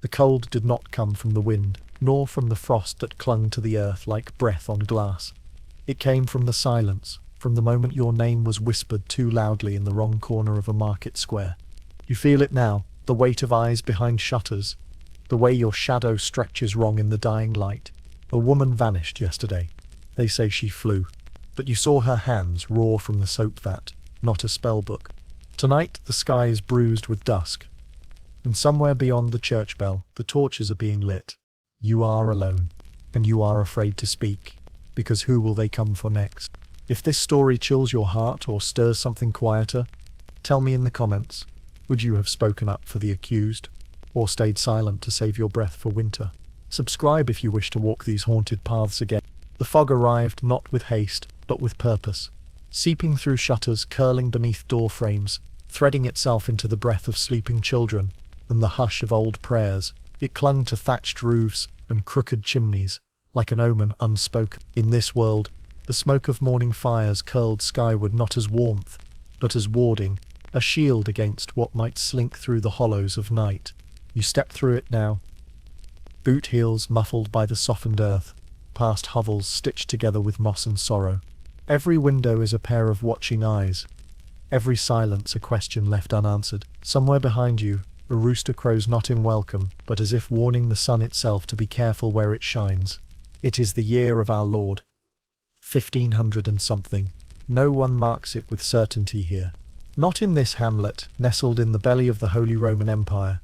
The cold did not come from the wind, nor from the frost that clung to the earth like breath on glass. It came from the silence, from the moment your name was whispered too loudly in the wrong corner of a market square. You feel it now, the weight of eyes behind shutters, the way your shadow stretches wrong in the dying light. A woman vanished yesterday. They say she flew, but you saw her hands raw from the soap vat, not a spell book. Tonight the sky is bruised with dusk, and somewhere beyond the church bell, the torches are being lit. You are alone, and you are afraid to speak, because who will they come for next? If this story chills your heart or stirs something quieter, tell me in the comments. Would you have spoken up for the accused, or stayed silent to save your breath for winter? Subscribe if you wish to walk these haunted paths again. The fog arrived not with haste, but with purpose, seeping through shutters, curling beneath door frames, threading itself into the breath of sleeping children and the hush of old prayers. It clung to thatched roofs and crooked chimneys, like an omen unspoken. In this world, the smoke of morning fires curled skyward not as warmth, but as warding, a shield against what might slink through the hollows of night. You step through it now, boot heels muffled by the softened earth, past hovels stitched together with moss and sorrow. Every window is a pair of watching eyes, every silence a question left unanswered. Somewhere behind you, a rooster crows not in welcome, but as if warning the sun itself to be careful where it shines. It is the year of our Lord, 1500 and something. No one marks it with certainty here. Not in this hamlet, nestled in the belly of the Holy Roman Empire,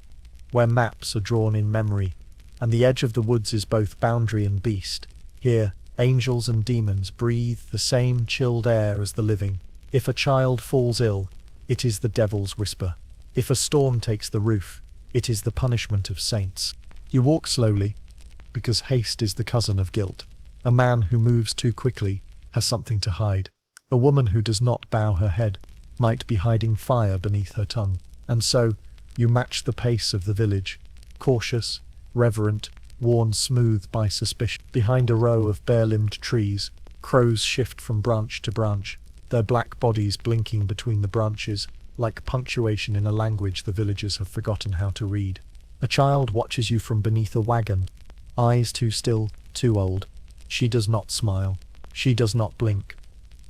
where maps are drawn in memory, and the edge of the woods is both boundary and beast. Here, angels and demons breathe the same chilled air as the living. If a child falls ill, it is the devil's whisper. If a storm takes the roof, it is the punishment of saints. You walk slowly, because haste is the cousin of guilt. A man who moves too quickly has something to hide. A woman who does not bow her head might be hiding fire beneath her tongue. And so, you match the pace of the village, cautious, reverent, worn smooth by suspicion. Behind a row of bare-limbed trees, crows shift from branch to branch, their black bodies blinking between the branches, like punctuation in a language the villagers have forgotten how to read. A child watches you from beneath a wagon, eyes too still, too old. She does not smile. She does not blink.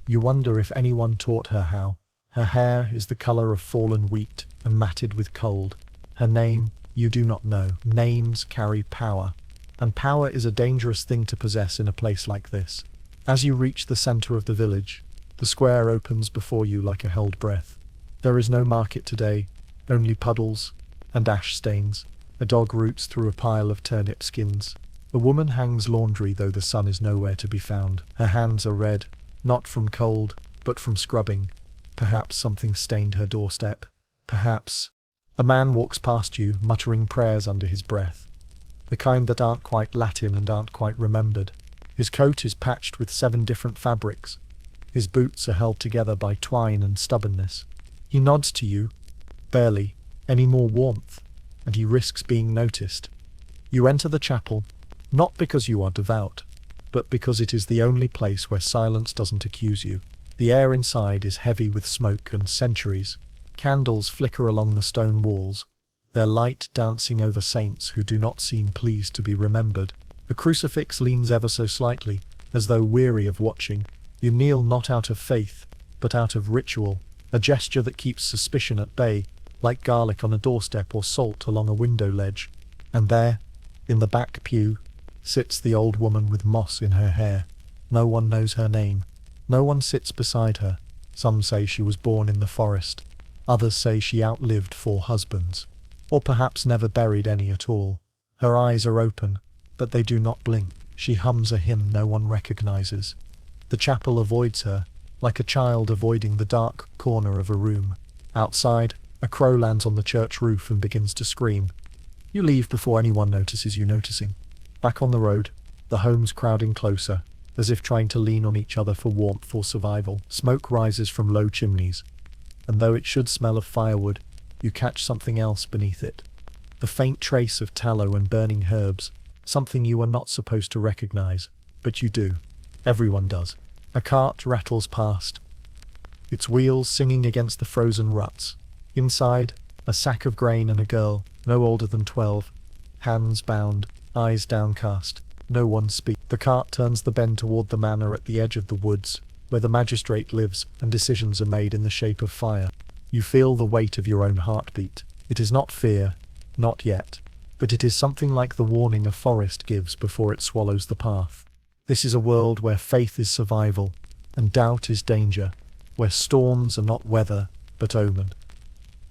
You wonder if anyone taught her how. Her hair is the color of fallen wheat and matted with cold. Her name, you do not know. Names carry power, and power is a dangerous thing to possess in a place like this. As you reach the center of the village, the square opens before you like a held breath. There is no market today, only puddles and ash stains. A dog roots through a pile of turnip skins. A woman hangs laundry though the sun is nowhere to be found. Her hands are red, not from cold, but from scrubbing. Perhaps something stained her doorstep. Perhaps. A man walks past you, muttering prayers under his breath. The kind that aren't quite Latin and aren't quite remembered. His coat is patched with 7 different fabrics. His boots are held together by twine and stubbornness. He nods to you, barely any more warmth, and he risks being noticed. You enter the chapel, not because you are devout, but because it is the only place where silence doesn't accuse you. The air inside is heavy with smoke and centuries. Candles flicker along the stone walls, their light dancing over saints who do not seem pleased to be remembered. A crucifix leans ever so slightly, as though weary of watching. You kneel not out of faith, but out of ritual, a gesture that keeps suspicion at bay, like garlic on a doorstep or salt along a window ledge. And there, in the back pew, sits the old woman with moss in her hair. No one knows her name. No one sits beside her. Some say she was born in the forest. Others say she outlived 4 husbands, or perhaps never buried any at all. Her eyes are open, but they do not blink. She hums a hymn no one recognizes. The chapel avoids her, like a child avoiding the dark corner of a room. Outside, a crow lands on the church roof and begins to scream. You leave before anyone notices you noticing. Back on the road, the homes crowding closer, as if trying to lean on each other for warmth or survival. Smoke rises from low chimneys, and though it should smell of firewood, you catch something else beneath it. The faint trace of tallow and burning herbs, something you are not supposed to recognize, but you do. Everyone does. A cart rattles past, its wheels singing against the frozen ruts. Inside, a sack of grain and a girl, no older than 12, hands bound, eyes downcast. No one speaks. The cart turns the bend toward the manor at the edge of the woods, where the magistrate lives and decisions are made in the shape of fire. You feel the weight of your own heartbeat. It is not fear, not yet, but it is something like the warning a forest gives before it swallows the path. This is a world where faith is survival, and doubt is danger, where storms are not weather, but omen,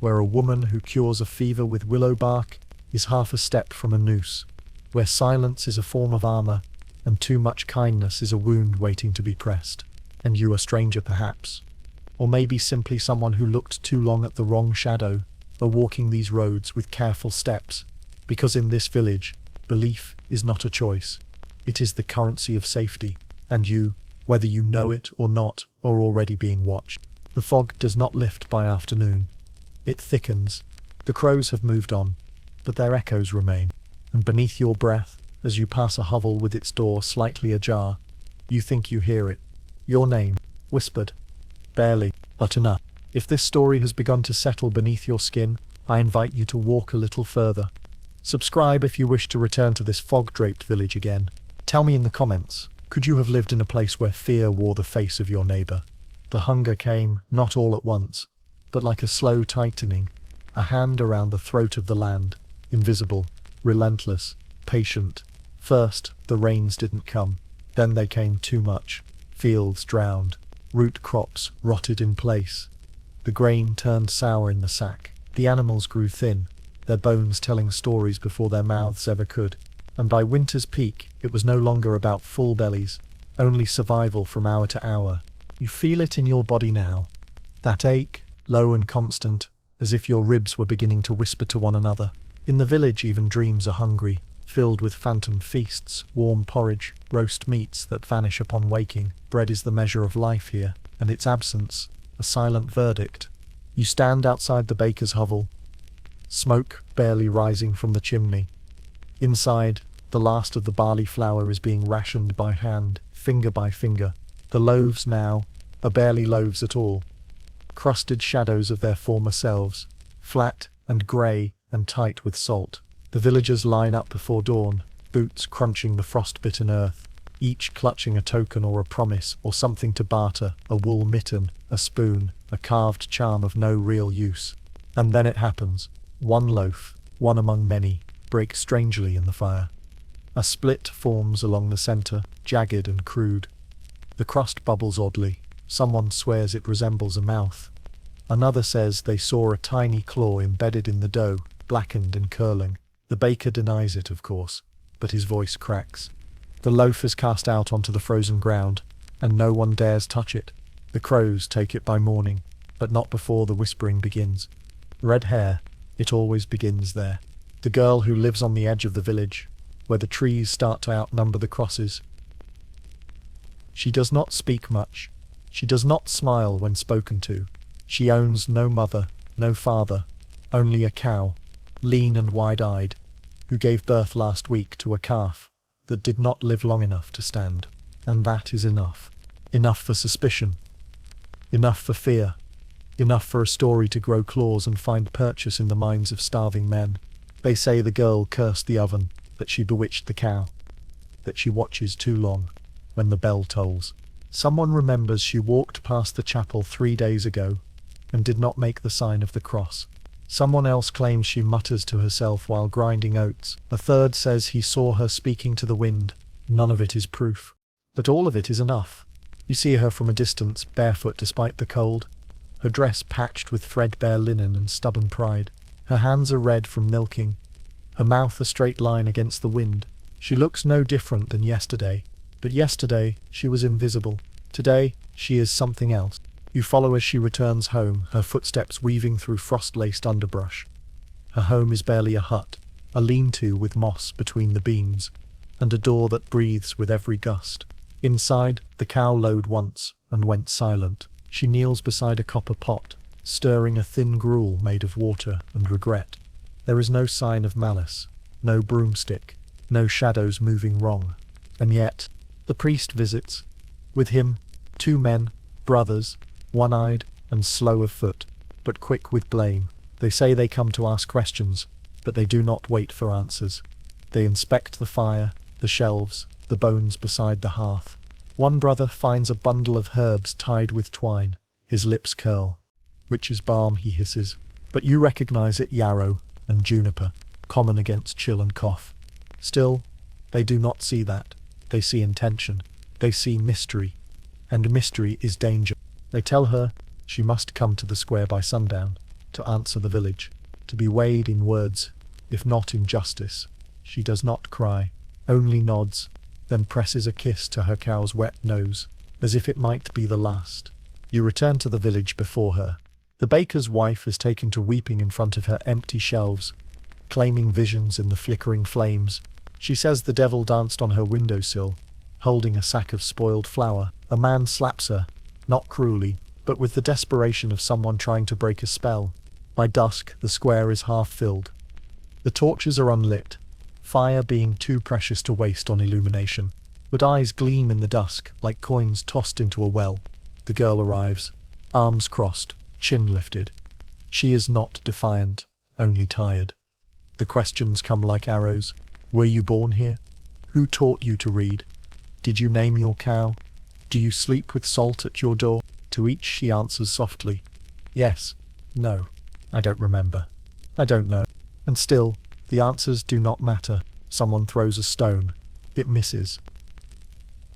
where a woman who cures a fever with willow bark is half a step from a noose, where silence is a form of armor, and too much kindness is a wound waiting to be pressed. And you a stranger perhaps, or maybe simply someone who looked too long at the wrong shadow, are walking these roads with careful steps, because in this village, belief is not a choice. It is the currency of safety, and you, whether you know it or not, are already being watched. The fog does not lift by afternoon. It thickens. The crows have moved on, but their echoes remain. And beneath your breath, as you pass a hovel with its door slightly ajar, you think you hear it. Your name, whispered. Barely, but enough. If this story has begun to settle beneath your skin, I invite you to walk a little further. Subscribe if you wish to return to this fog-draped village again. Tell me in the comments, could you have lived in a place where fear wore the face of your neighbor? The hunger came, not all at once, but like a slow tightening, a hand around the throat of the land, invisible, relentless, patient. First, the rains didn't come. Then they came too much. Fields drowned. Root crops rotted in place. The grain turned sour in the sack. The animals grew thin, their bones telling stories before their mouths ever could. And by winter's peak, it was no longer about full bellies, only survival from hour to hour. You feel it in your body now. That ache, low and constant, as if your ribs were beginning to whisper to one another. In the village even dreams are hungry, filled with phantom feasts, warm porridge, roast meats that vanish upon waking. Bread is the measure of life here, and its absence, a silent verdict. You stand outside the baker's hovel, smoke barely rising from the chimney. Inside, the last of the barley flour is being rationed by hand, finger by finger. The loaves now are barely loaves at all, crusted shadows of their former selves, flat and grey and tight with salt. The villagers line up before dawn, boots crunching the frost-bitten earth, each clutching a token or a promise or something to barter, a wool mitten, a spoon, a carved charm of no real use. And then it happens. One loaf, one among many, breaks strangely in the fire. A split forms along the center, jagged and crude. The crust bubbles oddly. Someone swears it resembles a mouth. Another says they saw a tiny claw embedded in the dough, blackened and curling. The baker denies it, of course, but his voice cracks. The loaf is cast out onto the frozen ground, and no one dares touch it. The crows take it by morning, but not before the whispering begins. Red hair, it always begins there. The girl who lives on the edge of the village, where the trees start to outnumber the crosses. She does not speak much. She does not smile when spoken to. She owns no mother, no father, only a cow, lean and wide-eyed, who gave birth last week to a calf that did not live long enough to stand. And that is enough. Enough for suspicion. Enough for fear. Enough for a story to grow claws and find purchase in the minds of starving men. They say the girl cursed the oven, that she bewitched the cow, that she watches too long when the bell tolls. Someone remembers she walked past the chapel 3 days ago and did not make the sign of the cross. Someone else claims she mutters to herself while grinding oats. A third says he saw her speaking to the wind. None of it is proof, but all of it is enough. You see her from a distance, barefoot despite the cold, her dress patched with threadbare linen and stubborn pride. Her hands are red from milking, her mouth a straight line against the wind. She looks no different than yesterday, but yesterday she was invisible. Today she is something else. You follow as she returns home, her footsteps weaving through frost-laced underbrush. Her home is barely a hut, a lean-to with moss between the beams, and a door that breathes with every gust. Inside, the cow lowed once and went silent. She kneels beside a copper pot, stirring a thin gruel made of water and regret. There is no sign of malice, no broomstick, no shadows moving wrong. And yet, the priest visits. With him, 2 men, brothers, one-eyed and slow of foot, but quick with blame. They say they come to ask questions, but they do not wait for answers. They inspect the fire, the shelves, the bones beside the hearth. One brother finds a bundle of herbs tied with twine. His lips curl. "Witch's balm," he hisses. But you recognize it yarrow and juniper, common against chill and cough. Still, they do not see that. They see intention. They see mystery. And mystery is danger. They tell her she must come to the square by sundown, to answer the village, to be weighed in words, if not in justice. She does not cry, only nods, then presses a kiss to her cow's wet nose, as if it might be the last. You return to the village before her. The baker's wife is taken to weeping in front of her empty shelves, claiming visions in the flickering flames. She says the devil danced on her windowsill, holding a sack of spoiled flour. A man slaps her, not cruelly, but with the desperation of someone trying to break a spell. By dusk, the square is half filled. The torches are unlit, fire being too precious to waste on illumination. But eyes gleam in the dusk, like coins tossed into a well. The girl arrives, arms crossed, chin lifted. She is not defiant, only tired. The questions come like arrows. Were you born here? Who taught you to read? Did you name your cow? Do you sleep with salt at your door? To each she answers softly, yes, no, I don't remember. I don't know. And still, the answers do not matter. Someone throws a stone. It misses.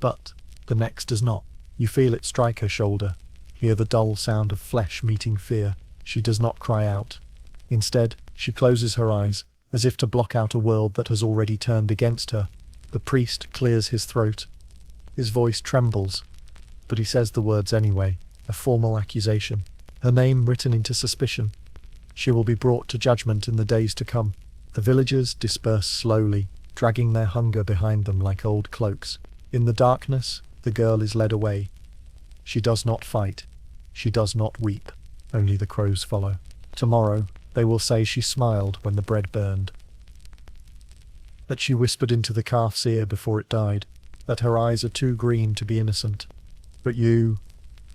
But the next does not. You feel it strike her shoulder. Hear the dull sound of flesh meeting fear. She does not cry out. Instead, she closes her eyes, as if to block out a world that has already turned against her. The priest clears his throat. His voice trembles, but he says the words anyway, a formal accusation. Her name written into suspicion. She will be brought to judgment in the days to come. The villagers disperse slowly, dragging their hunger behind them like old cloaks. In the darkness, the girl is led away. She does not fight. She does not weep. Only the crows follow. Tomorrow, they will say she smiled when the bread burned. That she whispered into the calf's ear before it died. That her eyes are too green to be innocent. But you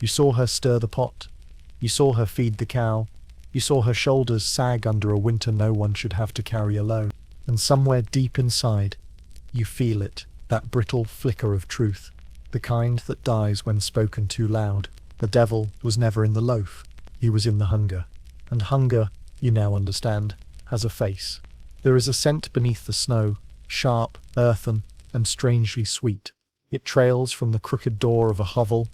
saw her stir the pot. You saw her feed the cow. You saw her shoulders sag under a winter no one should have to carry alone. And somewhere deep inside, you feel it, that brittle flicker of truth, the kind that dies when spoken too loud. The devil was never in the loaf. He was in the hunger. And hunger, you now understand, has a face. There is a scent beneath the snow, sharp, earthen, and strangely sweet. It trails from the crooked door of a hovel,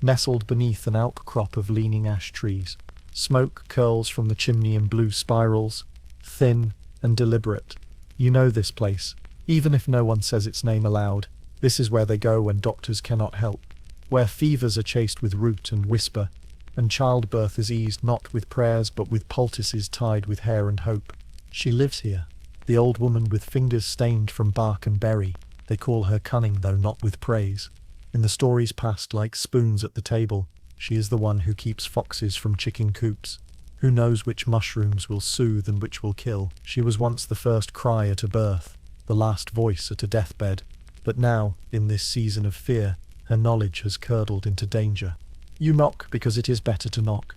nestled beneath an outcrop of leaning ash trees. Smoke curls from the chimney in blue spirals, thin and deliberate. You know this place, even if no one says its name aloud. This is where they go when doctors cannot help, where fevers are chased with root and whisper, and childbirth is eased not with prayers but with poultices tied with hair and hope. She lives here, the old woman with fingers stained from bark and berry. They call her cunning, though not with praise. In the stories passed like spoons at the table, she is the one who keeps foxes from chicken coops. Who knows which mushrooms will soothe and which will kill? She was once the first cry at a birth, the last voice at a deathbed. But now, in this season of fear, her knowledge has curdled into danger. You knock because it is better to knock.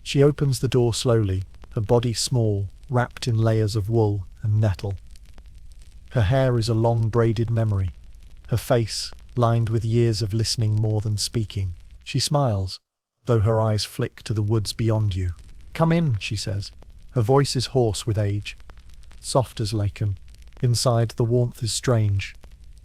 She opens the door slowly, her body small, wrapped in layers of wool and nettle. Her hair is a long braided memory, her face lined with years of listening more than speaking. She smiles, though her eyes flick to the woods beyond you. "Come in," she says. Her voice is hoarse with age, soft as lichen. Inside, the warmth is strange,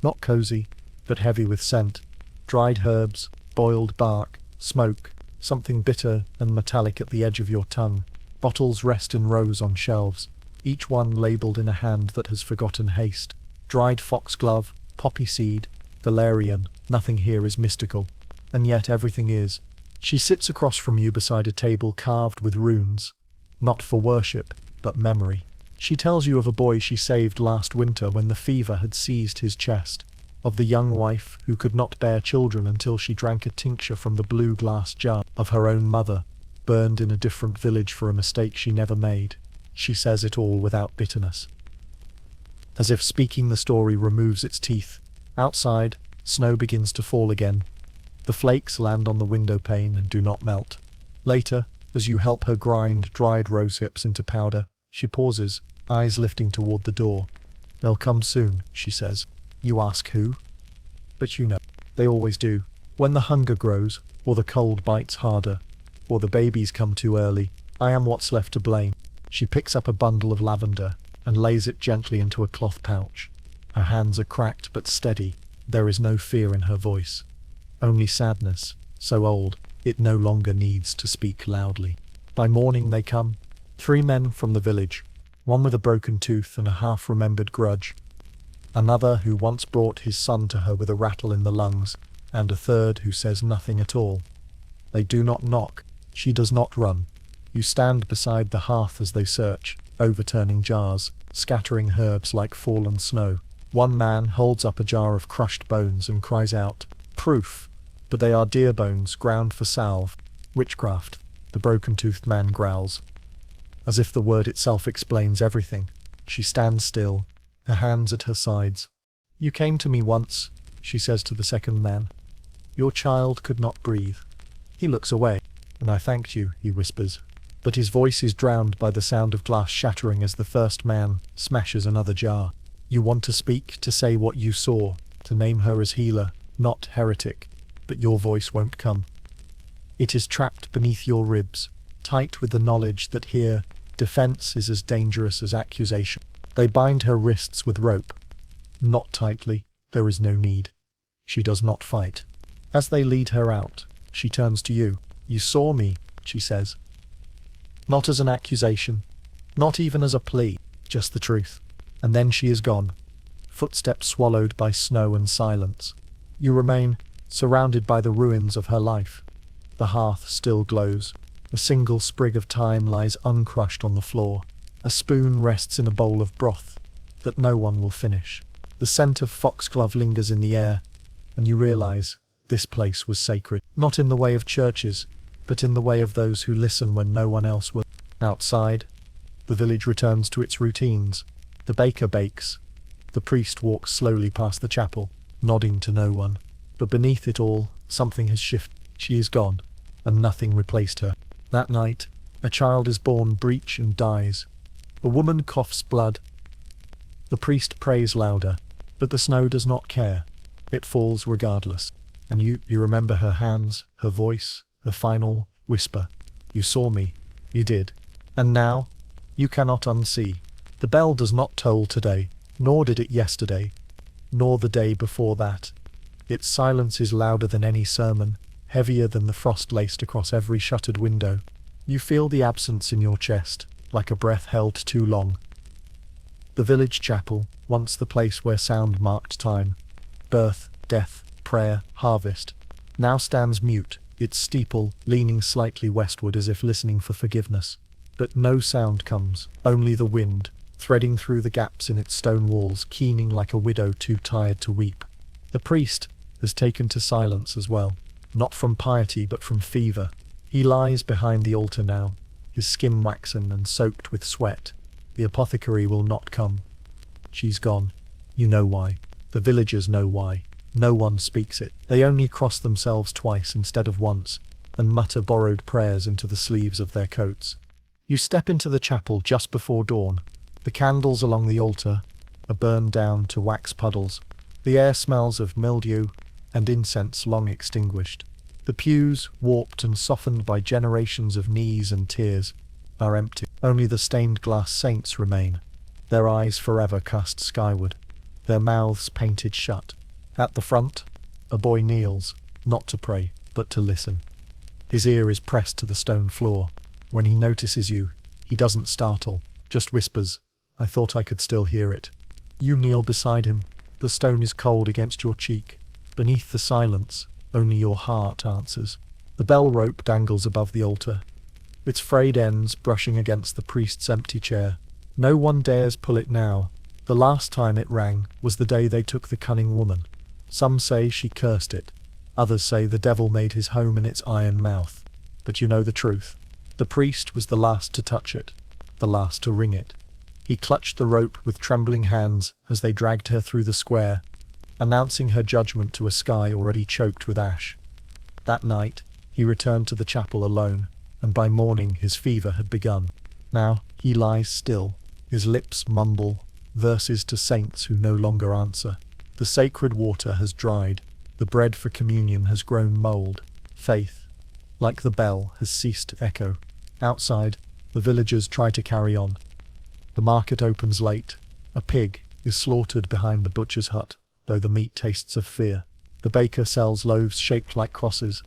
not cozy, but heavy with scent. Dried herbs, boiled bark, smoke, something bitter and metallic at the edge of your tongue. Bottles rest in rows on shelves, each one labelled in a hand that has forgotten haste. Dried foxglove, poppy seed, valerian, nothing here is mystical. And yet everything is. She sits across from you beside a table carved with runes, not for worship, but memory. She tells you of a boy she saved last winter when the fever had seized his chest, of the young wife who could not bear children until she drank a tincture from the blue glass jar, of her own mother, burned in a different village for a mistake she never made. She says it all without bitterness, as if speaking the story removes its teeth. Outside, snow begins to fall again. The flakes land on the window pane and do not melt. Later, as you help her grind dried rose hips into powder, she pauses, eyes lifting toward the door. "They'll come soon," she says. You ask who? But you know. They always do. When the hunger grows, or the cold bites harder, or the babies come too early, I am what's left to blame. She picks up a bundle of lavender and lays it gently into a cloth pouch. Her hands are cracked but steady. There is no fear in her voice. Only sadness, so old, it no longer needs to speak loudly. By morning they come. 3 men from the village. One with a broken tooth and a half-remembered grudge. Another who once brought his son to her with a rattle in the lungs, and a third who says nothing at all. They do not knock. She does not run. You stand beside the hearth as they search, overturning jars, scattering herbs like fallen snow. One man holds up a jar of crushed bones and cries out, "Proof! But they are deer bones ground for salve." "Witchcraft," the broken-toothed man growls. As if the word itself explains everything. She stands still, her hands at her sides. "You came to me once," she says to the second man. "Your child could not breathe." He looks away. "And I thanked you," he whispers. But his voice is drowned by the sound of glass shattering as the first man smashes another jar. You want to speak, to say what you saw, to name her as healer, not heretic, but your voice won't come. It is trapped beneath your ribs, tight with the knowledge that here, defense is as dangerous as accusation. They bind her wrists with rope. Not tightly, there is no need. She does not fight. As they lead her out, she turns to you. "You saw me," she says. Not as an accusation, not even as a plea, just the truth. And then she is gone. Footsteps swallowed by snow and silence. You remain, surrounded by the ruins of her life. The hearth still glows. A single sprig of thyme lies uncrushed on the floor. A spoon rests in a bowl of broth that no one will finish. The scent of foxglove lingers in the air, and you realize this place was sacred, not in the way of churches, but in the way of those who listen when no one else will. Outside, the village returns to its routines. The baker bakes. The priest walks slowly past the chapel, nodding to no one. But beneath it all, something has shifted. She is gone, and nothing replaced her. That night, a child is born breech and dies. A woman coughs blood. The priest prays louder, but the snow does not care. It falls regardless. And you remember her hands, her voice, her final whisper. "You saw me. You did. And now, you cannot unsee." The bell does not toll today, nor did it yesterday, nor the day before that. Its silence is louder than any sermon, heavier than the frost laced across every shuttered window. You feel the absence in your chest, like a breath held too long. The village chapel, once the place where sound marked time, birth, death, prayer, harvest, now stands mute, its steeple leaning slightly westward as if listening for forgiveness. But no sound comes, only the wind, threading through the gaps in its stone walls, keening like a widow too tired to weep. The priest has taken to silence as well, not from piety but from fever. He lies behind the altar now, his skin waxen and soaked with sweat. The apothecary will not come. She's gone. You know why. The villagers know why. No one speaks it. They only cross themselves twice instead of once, and mutter borrowed prayers into the sleeves of their coats. You step into the chapel just before dawn. The candles along the altar are burned down to wax puddles. The air smells of mildew and incense long extinguished. The pews, warped and softened by generations of knees and tears, are empty. Only the stained glass saints remain, their eyes forever cast skyward, their mouths painted shut. At the front, a boy kneels, not to pray, but to listen. His ear is pressed to the stone floor. When he notices you, he doesn't startle, just whispers, "I thought I could still hear it." You kneel beside him. The stone is cold against your cheek. Beneath the silence, only your heart answers. The bell rope dangles above the altar, its frayed ends brushing against the priest's empty chair. No one dares pull it now. The last time it rang was the day they took the cunning woman. Some say she cursed it. Others say the devil made his home in its iron mouth. But you know the truth. The priest was the last to touch it, the last to ring it. He clutched the rope with trembling hands as they dragged her through the square, announcing her judgment to a sky already choked with ash. That night, he returned to the chapel alone, and by morning his fever had begun. Now, he lies still, his lips mumble, verses to saints who no longer answer. The sacred water has dried, the bread for communion has grown mold. Faith, like the bell, has ceased to echo. Outside, the villagers try to carry on. The market opens late. A pig is slaughtered behind the butcher's hut, though the meat tastes of fear. The baker sells loaves shaped like crosses,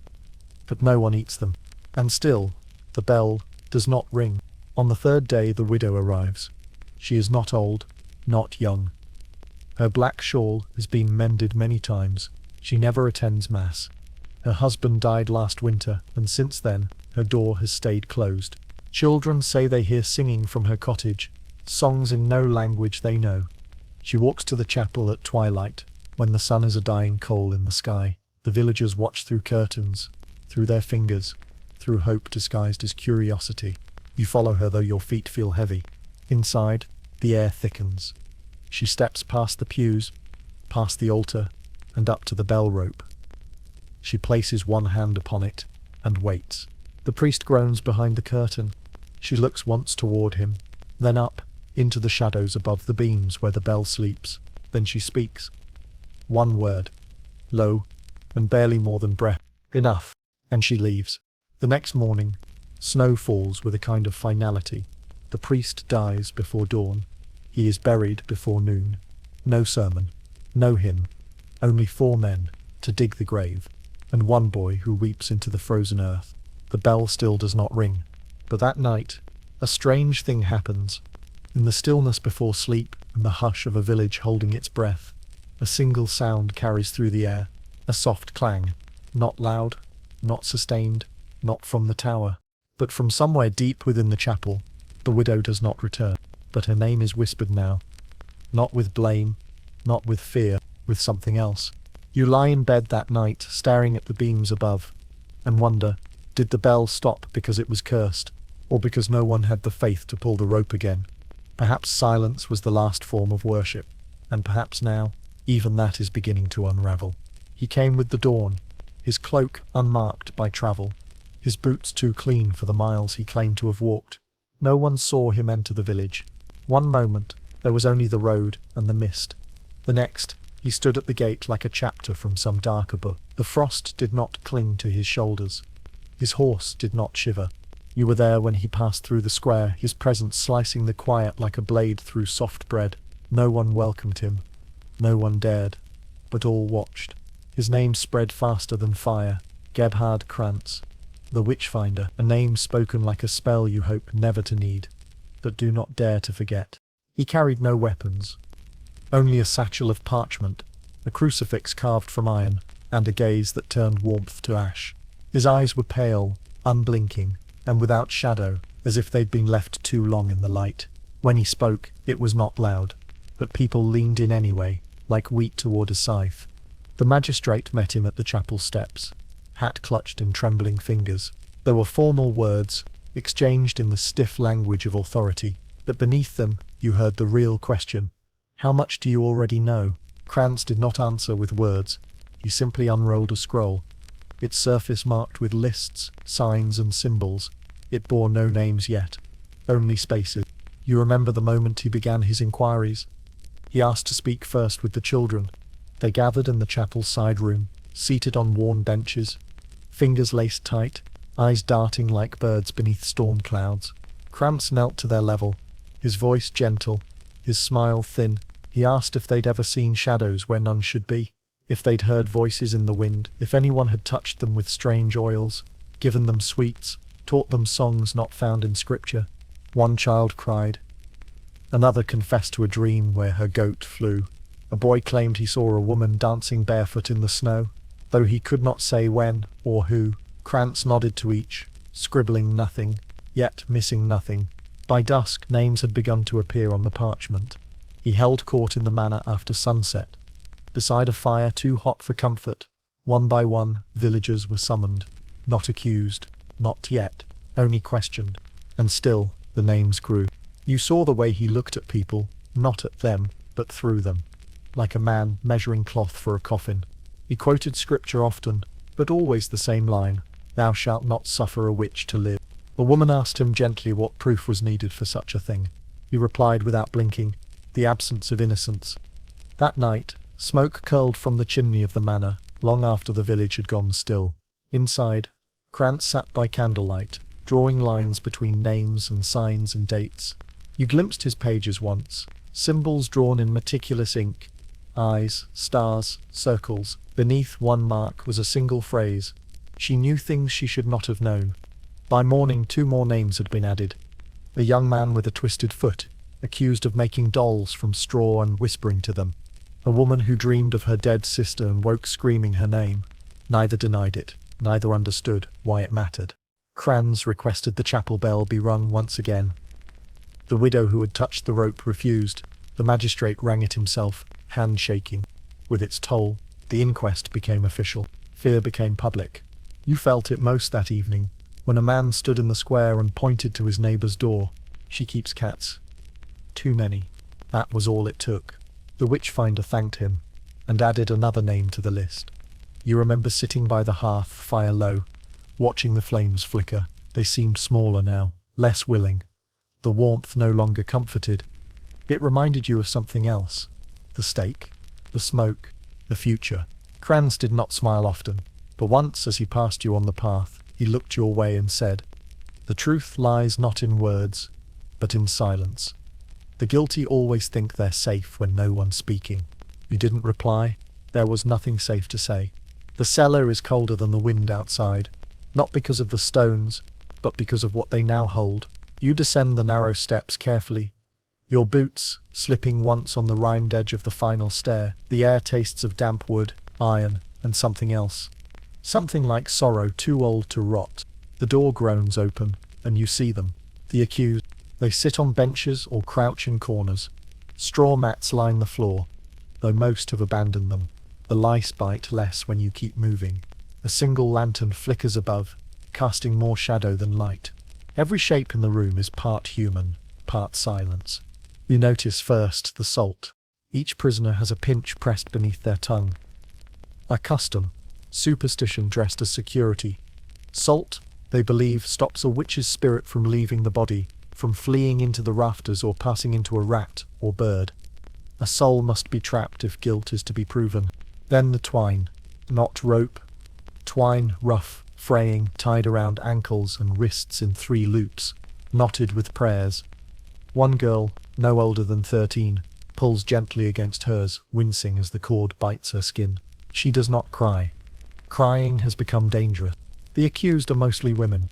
but no one eats them. And still, the bell does not ring. On the third day, the widow arrives. She is not old, not young. Her black shawl has been mended many times. She never attends mass. Her husband died last winter, and since then, her door has stayed closed. Children say they hear singing from her cottage, songs in no language they know. She walks to the chapel at twilight, when the sun is a dying coal in the sky. The villagers watch through curtains, through their fingers, through hope disguised as curiosity. You follow her though your feet feel heavy. Inside, the air thickens. She steps past the pews, past the altar, and up to the bell rope. She places one hand upon it, and waits. The priest groans behind the curtain. She looks once toward him, then up, into the shadows above the beams where the bell sleeps. Then she speaks. One word. Low, and barely more than breath. Enough. And she leaves. The next morning, snow falls with a kind of finality. The priest dies before dawn. He is buried before noon. No sermon. No hymn. Only 4 men to dig the grave, and one boy who weeps into the frozen earth. The bell still does not ring. But that night, a strange thing happens. In the stillness before sleep and the hush of a village holding its breath, a single sound carries through the air, a soft clang, not loud, not sustained, not from the tower, but from somewhere deep within the chapel. The widow does not return, but her name is whispered now, not with blame, not with fear, with something else. You lie in bed that night, staring at the beams above, and wonder, did the bell stop because it was cursed, or because no one had the faith to pull the rope again? Perhaps silence was the last form of worship, and perhaps now, even that is beginning to unravel. He came with the dawn, his cloak unmarked by travel, his boots too clean for the miles he claimed to have walked. No one saw him enter the village. One moment, there was only the road and the mist. The next, he stood at the gate like a chapter from some darker book. The frost did not cling to his shoulders. His horse did not shiver. You were there when he passed through the square, his presence slicing the quiet like a blade through soft bread. No one welcomed him. No one dared. But all watched. His name spread faster than fire. Gebhard Krantz, the Witchfinder, a name spoken like a spell you hope never to need, but do not dare to forget. He carried no weapons, only a satchel of parchment, a crucifix carved from iron, and a gaze that turned warmth to ash. His eyes were pale, unblinking, and without shadow, as if they'd been left too long in the light. When he spoke, it was not loud, but people leaned in anyway, like wheat toward a scythe. The magistrate met him at the chapel steps, hat clutched in trembling fingers. There were formal words, exchanged in the stiff language of authority, but beneath them you heard the real question. How much do you already know? Krantz did not answer with words. He simply unrolled a scroll, its surface marked with lists, signs and symbols. It bore no names yet, only spaces. You remember the moment he began his inquiries? He asked to speak first with the children. They gathered in the chapel's side room, seated on worn benches, fingers laced tight, eyes darting like birds beneath storm clouds. Krantz knelt to their level, his voice gentle, his smile thin. He asked if they'd ever seen shadows where none should be, if they'd heard voices in the wind, if anyone had touched them with strange oils, given them sweets, taught them songs not found in scripture. One child cried. Another confessed to a dream where her goat flew. A boy claimed he saw a woman dancing barefoot in the snow. Though he could not say when or who, Krantz nodded to each, scribbling nothing, yet missing nothing. By dusk, names had begun to appear on the parchment. He held court in the manor after sunset. Beside a fire too hot for comfort, one by one, villagers were summoned. Not accused, not yet, only questioned. And still, the names grew. You saw the way he looked at people, not at them, but through them, like a man measuring cloth for a coffin. He quoted scripture often, but always the same line, "Thou shalt not suffer a witch to live." A woman asked him gently what proof was needed for such a thing. He replied without blinking, the absence of innocence. That night, smoke curled from the chimney of the manor, long after the village had gone still. Inside, Krantz sat by candlelight, drawing lines between names and signs and dates. You glimpsed his pages once, symbols drawn in meticulous ink, eyes, stars, circles. Beneath one mark was a single phrase. She knew things she should not have known. By morning 2 more names had been added. A young man with a twisted foot, accused of making dolls from straw and whispering to them. A woman who dreamed of her dead sister and woke screaming her name. Neither denied it, neither understood why it mattered. Krantz requested the chapel bell be rung once again. The widow who had touched the rope refused. The magistrate rang it himself, hand shaking. With its toll, the inquest became official. Fear became public. You felt it most that evening, when a man stood in the square and pointed to his neighbour's door. She keeps cats. Too many. That was all it took. The witchfinder thanked him, and added another name to the list. You remember sitting by the hearth, fire low, watching the flames flicker. They seemed smaller now, less willing. The warmth no longer comforted. It reminded you of something else. The stake, the smoke, the future. Krantz did not smile often, but once as he passed you on the path, he looked your way and said, "The truth lies not in words, but in silence." The guilty always think they're safe when no one's speaking. You didn't reply. There was nothing safe to say. The cellar is colder than the wind outside, not because of the stones, but because of what they now hold. You descend the narrow steps carefully, your boots slipping once on the rimed edge of the final stair. The air tastes of damp wood, iron, and something else. Something like sorrow too old to rot. The door groans open, and you see them. The accused. They sit on benches or crouch in corners. Straw mats line the floor, though most have abandoned them. The lice bite less when you keep moving. A single lantern flickers above, casting more shadow than light. Every shape in the room is part human, part silence. You notice first the salt. Each prisoner has a pinch pressed beneath their tongue. A custom, superstition dressed as security. Salt, they believe, stops a witch's spirit from leaving the body, from fleeing into the rafters or passing into a rat or bird. A soul must be trapped if guilt is to be proven. Then the twine, not rope. Twine, rough, fraying, tied around ankles and wrists in 3 loops, knotted with prayers. One girl, no older than 13, pulls gently against hers, wincing as the cord bites her skin. She does not cry. Crying has become dangerous. The accused are mostly women.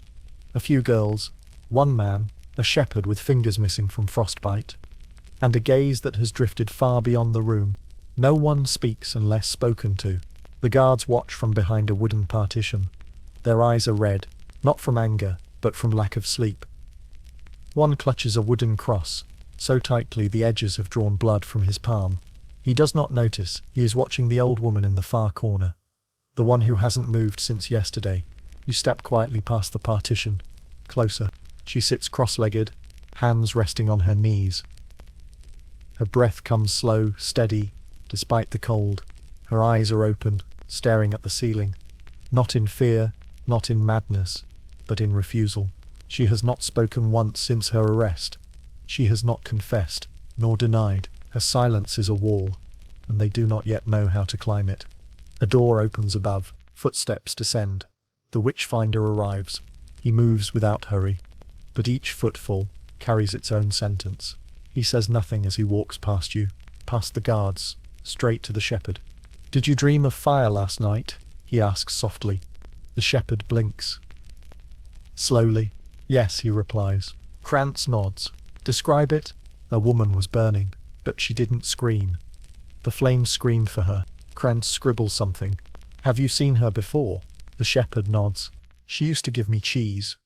A few girls, one man, a shepherd with fingers missing from frostbite, and a gaze that has drifted far beyond the room. No one speaks unless spoken to. The guards watch from behind a wooden partition. Their eyes are red, not from anger, but from lack of sleep. One clutches a wooden cross, so tightly the edges have drawn blood from his palm. He does not notice. He is watching the old woman in the far corner, the one who hasn't moved since yesterday. You step quietly past the partition, closer. She sits cross-legged, hands resting on her knees. Her breath comes slow, steady, despite the cold. Her eyes are open, staring at the ceiling. Not in fear, not in madness, but in refusal. She has not spoken once since her arrest. She has not confessed, nor denied. Her silence is a wall, and they do not yet know how to climb it. A door opens above. Footsteps descend. The witchfinder arrives. He moves without hurry, but each footfall carries its own sentence. He says nothing as he walks past you, past the guards, straight to the shepherd. "Did you dream of fire last night?" he asks softly. The shepherd blinks. Slowly. "Yes," he replies. Krantz nods. "Describe it." A woman was burning, but she didn't scream. The flames screamed for her. Krantz scribbles something. "Have you seen her before?" The shepherd nods. "She used to give me cheese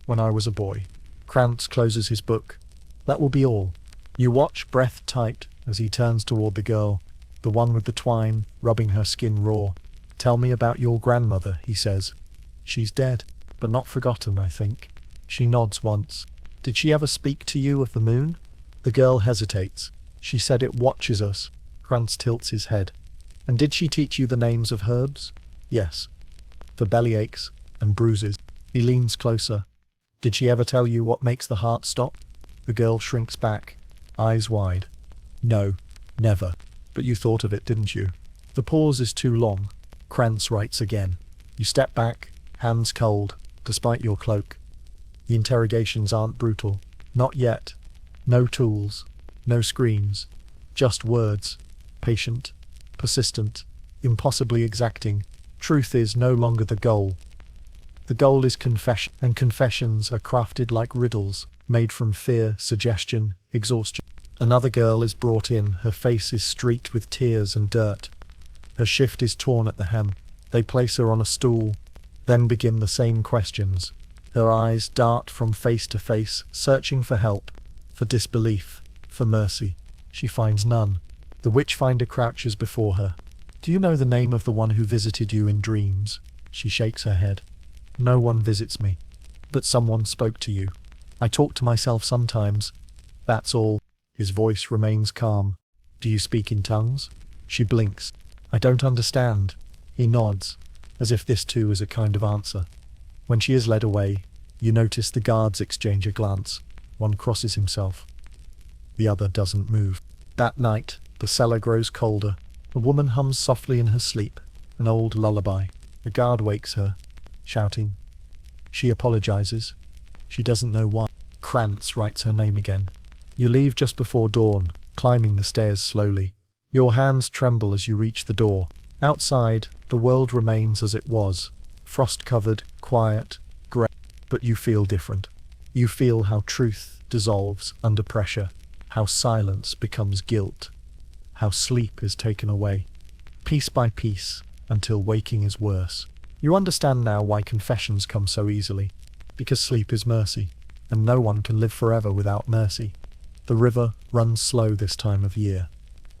when I was a boy." Krantz closes his book. That will be all. You watch, breath tight, as he turns toward the girl, the one with the twine, rubbing her skin raw. "Tell me about your grandmother," he says. "She's dead, but not forgotten, I think." She nods once. "Did she ever speak to you of the moon?" The girl hesitates. "She said it watches us." Krantz tilts his head. "And did she teach you the names of herbs?" "Yes. For bellyaches and bruises." He leans closer. "Did she ever tell you what makes the heart stop?" The girl shrinks back, eyes wide. No, never. But you thought of it, didn't you? The pause is too long. Krantz writes again. You step back, hands cold, despite your cloak. The interrogations aren't brutal. Not yet. No tools. No screams. Just words. Patient. Persistent. Impossibly exacting. Truth is no longer the goal. The goal is confession, and confessions are crafted like riddles, made from fear, suggestion, exhaustion. Another girl is brought in, her face is streaked with tears and dirt. Her shift is torn at the hem. They place her on a stool, then begin the same questions. Her eyes dart from face to face, searching for help, for disbelief, for mercy. She finds none. The witchfinder crouches before her. Do you know the name of the one who visited you in dreams? She shakes her head. No one visits me. But someone spoke to you. I talk to myself sometimes. That's all. His voice remains calm. Do you speak in tongues? She blinks. I don't understand. He nods, as if this too is a kind of answer. When she is led away, you notice the guards exchange a glance. One crosses himself. The other doesn't move. That night, the cellar grows colder. A woman hums softly in her sleep, an old lullaby. A guard wakes her, shouting. She apologizes. She doesn't know why. Krantz writes her name again. You leave just before dawn, climbing the stairs slowly. Your hands tremble as you reach the door. Outside, the world remains as it was, frost-covered, quiet, grey. But you feel different. You feel how truth dissolves under pressure, how silence becomes guilt, how sleep is taken away, piece by piece, until waking is worse. You understand now why confessions come so easily, because sleep is mercy, and no one can live forever without mercy. The river runs slow this time of year,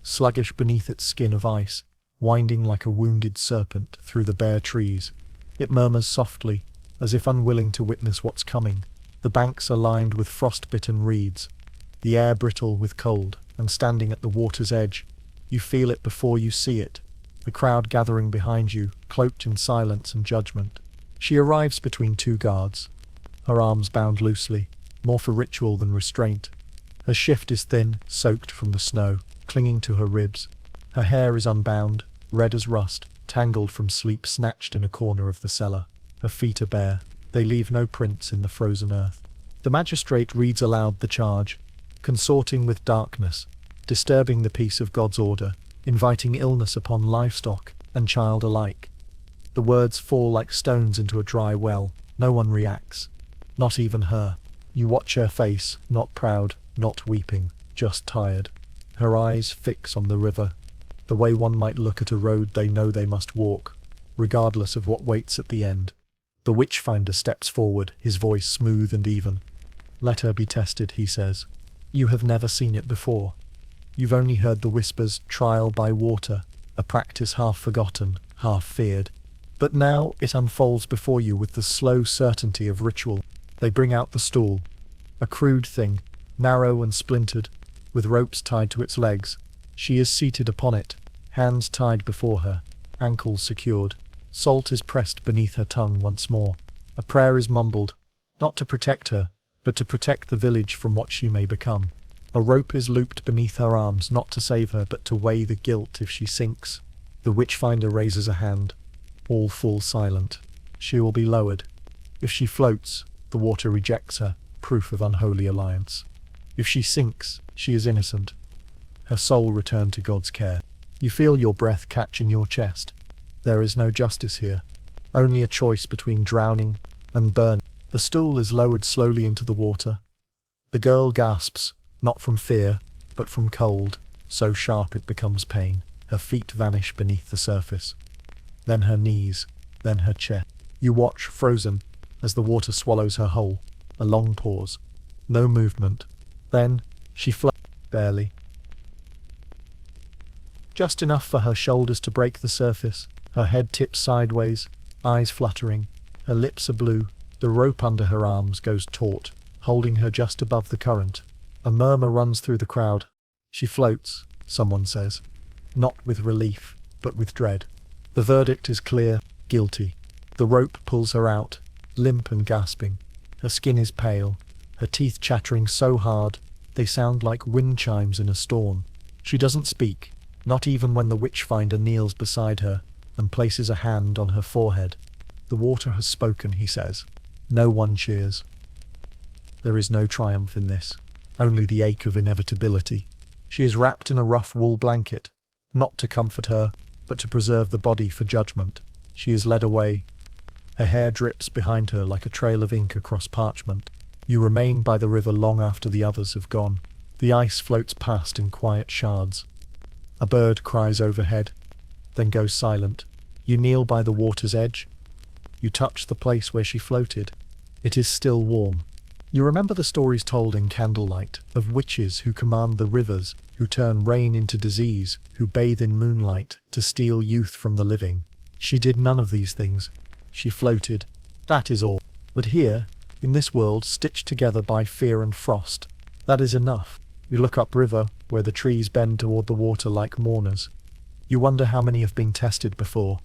sluggish beneath its skin of ice, winding like a wounded serpent through the bare trees. It murmurs softly, as if unwilling to witness what's coming. The banks are lined with frost-bitten reeds, the air brittle with cold, and standing at the water's edge, you feel it before you see it, the crowd gathering behind you, cloaked in silence and judgment. She arrives between two guards, her arms bound loosely, more for ritual than restraint. Her shift is thin, soaked from the snow, clinging to her ribs. Her hair is unbound, red as rust, tangled from sleep snatched in a corner of the cellar. Her feet are bare. They leave no prints in the frozen earth. The magistrate reads aloud the charge, consorting with darkness, disturbing the peace of God's order, inviting illness upon livestock and child alike. The words fall like stones into a dry well. No one reacts. Not even her. You watch her face, not proud, not weeping, just tired. Her eyes fix on the river, the way one might look at a road they know they must walk, regardless of what waits at the end. The witchfinder steps forward, his voice smooth and even. Let her be tested, he says. You have never seen it before. You've only heard the whispers, trial by water, a practice half forgotten, half feared. But now it unfolds before you with the slow certainty of ritual. They bring out the stool, a crude thing, narrow and splintered, with ropes tied to its legs. She is seated upon it, hands tied before her, ankles secured. Salt is pressed beneath her tongue once more. A prayer is mumbled, not to protect her, but to protect the village from what she may become. A rope is looped beneath her arms, not to save her, but to weigh the guilt if she sinks. The witchfinder raises a hand. All fall silent. She will be lowered. If she floats, the water rejects her, proof of unholy alliance. If she sinks, she is innocent. Her soul returned to God's care. You feel your breath catch in your chest. There is no justice here, only a choice between drowning and burning. The stool is lowered slowly into the water. The girl gasps, not from fear, but from cold, so sharp it becomes pain. Her feet vanish beneath the surface. Then her knees, then her chest. You watch, frozen, as the water swallows her whole. A long pause. No movement. Then, she floats, barely. Just enough for her shoulders to break the surface. Her head tips sideways, eyes fluttering. Her lips are blue. The rope under her arms goes taut, holding her just above the current. A murmur runs through the crowd. She floats, someone says. Not with relief, but with dread. The verdict is clear, guilty. The rope pulls her out, limp and gasping. Her skin is pale, her teeth chattering so hard they sound like wind chimes in a storm. She doesn't speak, not even when the witchfinder kneels beside her and places a hand on her forehead. The water has spoken, he says. No one cheers. There is no triumph in this, only the ache of inevitability. She is wrapped in a rough wool blanket, not to comfort her, but to preserve the body for judgment. She is led away. Her hair drips behind her like a trail of ink across parchment. You remain by the river long after the others have gone. The ice floats past in quiet shards. A bird cries overhead, then goes silent. You kneel by the water's edge. You touch the place where she floated. It is still warm. You remember the stories told in candlelight of witches who command the rivers, who turn rain into disease, who bathe in moonlight to steal youth from the living. She did none of these things. She floated. That is all. But here, in this world stitched together by fear and frost, that is enough. You look upriver, where the trees bend toward the water like mourners. You wonder how many have been tested before,